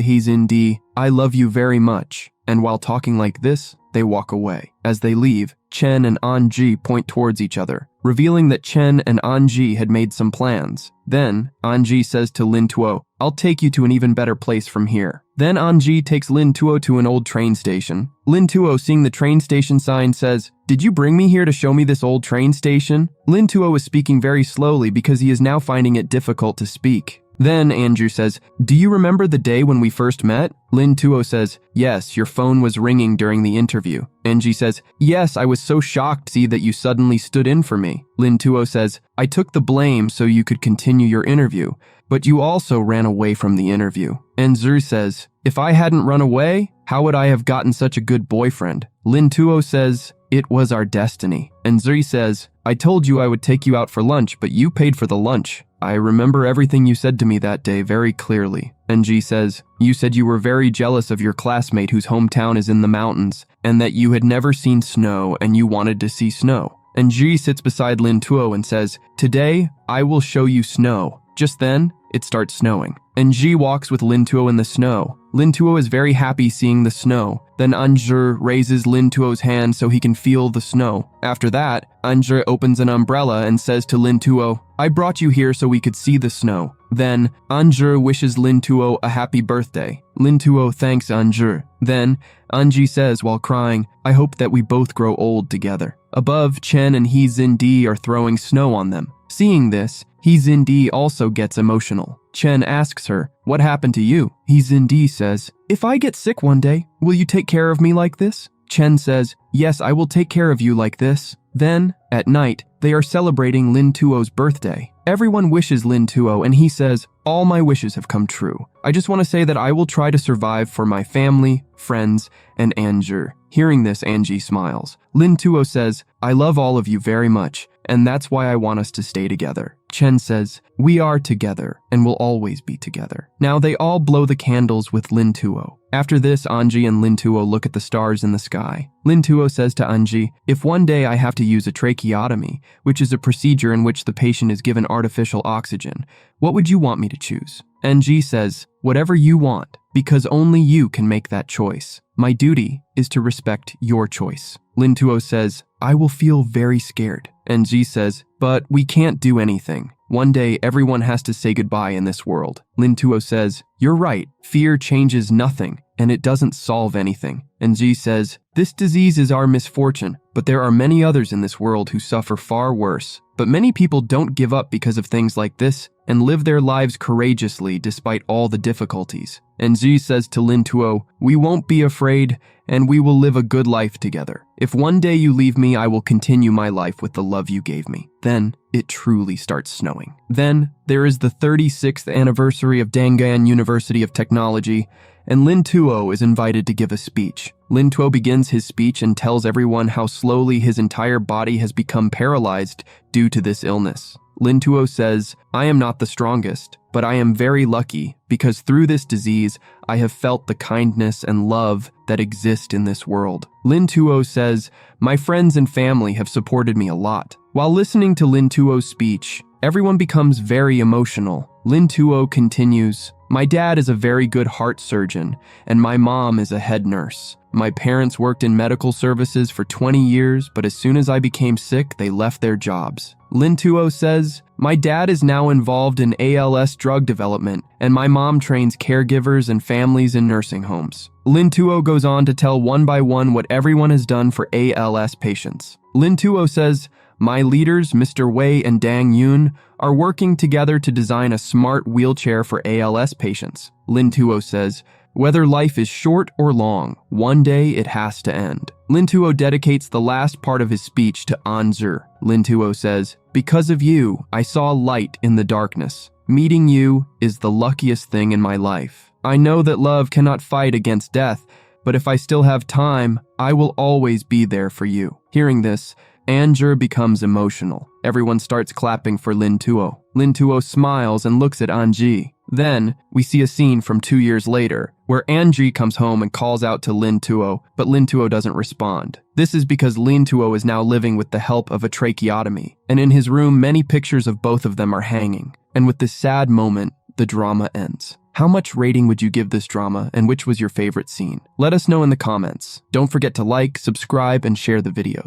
Hizindi, I love you very much. And while talking like this, they walk away. As they leave, Chen and Anji point towards each other, revealing that Chen and Anji had made some plans. Then, Anji says to Lin Tuo, I'll take you to an even better place from here. Then Anji takes Lin Tuo to an old train station. Lin Tuo, seeing the train station sign, says, did you bring me here to show me this old train station? Lin Tuo is speaking very slowly because he is now finding it difficult to speak. Then Andrew says, do you remember the day when we first met? Lin Tuo says, yes, your phone was ringing during the interview. Anji says, yes, I was so shocked to see that you suddenly stood in for me. Lin Tuo says, I took the blame so you could continue your interview, but you also ran away from the interview. And Zhu says, if I hadn't run away, how would I have gotten such a good boyfriend? Lin Tuo says, it was our destiny. And Zuri says, I told you I would take you out for lunch, but you paid for the lunch. I remember everything you said to me that day very clearly. And Ji says, you said you were very jealous of your classmate whose hometown is in the mountains, and that you had never seen snow and you wanted to see snow. And Ji sits beside Lin Tuo and says, today, I will show you snow. Just then, it starts snowing. And Ji walks with Lin Tuo in the snow. Lin Tuo is very happy seeing the snow. Then Anji raises Lin Tuo's hand so he can feel the snow. After that, Anji opens an umbrella and says to Lin Tuo, I brought you here so we could see the snow. Then, Anji wishes Lin Tuo a happy birthday. Lin Tuo thanks Anji. Then, Anji says while crying, I hope that we both grow old together. Above, Chen and Hizindi are throwing snow on them. Seeing this, Hizindi also gets emotional. Chen asks her, what happened to you? Hizindi says, if I get sick one day, will you take care of me like this? Chen says, yes, I will take care of you like this. Then, at night, they are celebrating Lin Tuo's birthday. Everyone wishes Lin Tuo, and he says, all my wishes have come true. I just want to say that I will try to survive for my family, friends, and Anju. Hearing this, Anji smiles. Lin Tuo says, I love all of you very much, and that's why I want us to stay together. Chen says, we are together and will always be together. Now they all blow the candles with Lin Tuo. After this, Anji and Lin Tuo look at the stars in the sky. Lin Tuo says to Anji, if one day I have to use a tracheotomy, which is a procedure in which the patient is given artificial oxygen, what would you want me to choose? Anji says, whatever you want, because only you can make that choice. My duty is to respect your choice. Lin Tuo says, I will feel very scared. Anji says, but we can't do anything. One day, everyone has to say goodbye in this world. Lin Tuo says, you're right. Fear changes nothing, and it doesn't solve anything. Anji says, this disease is our misfortune, but there are many others in this world who suffer far worse. But many people don't give up because of things like this and live their lives courageously despite all the difficulties. Anji says to Lin Tuo, we won't be afraid, and we will live a good life together. If one day you leave me, I will continue my life with the love you gave me. Then it truly starts snowing. Then there is the 36th anniversary of Dangan University of Technology, and Lin Tuo is invited to give a speech. Lin Tuo begins his speech and tells everyone how slowly his entire body has become paralyzed due to this illness. Lin Tuo says, I am not the strongest, but I am very lucky because through this disease, I have felt the kindness and love that exist in this world. Lin Tuo says, my friends and family have supported me a lot. While listening to Lin Tuo's speech, everyone becomes very emotional. Lin Tuo continues, my dad is a very good heart surgeon, and my mom is a head nurse. My parents worked in medical services for 20 years, but as soon as I became sick, they left their jobs. Lin Tuo says, my dad is now involved in ALS drug development, and my mom trains caregivers and families in nursing homes. Lin Tuo goes on to tell one by one what everyone has done for ALS patients. Lin Tuo says, my leaders, Mr. Wei and Dang Yun, are working together to design a smart wheelchair for ALS patients. Lin Tuo says, whether life is short or long, one day it has to end. Lin Tuo dedicates the last part of his speech to Anzu. Lin Tuo says, because of you, I saw light in the darkness. Meeting you is the luckiest thing in my life. I know that love cannot fight against death, but if I still have time, I will always be there for you. Hearing this, Anju becomes emotional. Everyone starts clapping for Lin Tuo. Lin Tuo smiles and looks at Anji. Then, we see a scene from 2 years later, where Anji comes home and calls out to Lin Tuo, but Lin Tuo doesn't respond. This is because Lin Tuo is now living with the help of a tracheotomy, and in his room, many pictures of both of them are hanging. And with this sad moment, the drama ends. How much rating would you give this drama, and which was your favorite scene? Let us know in the comments. Don't forget to like, subscribe, and share the videos.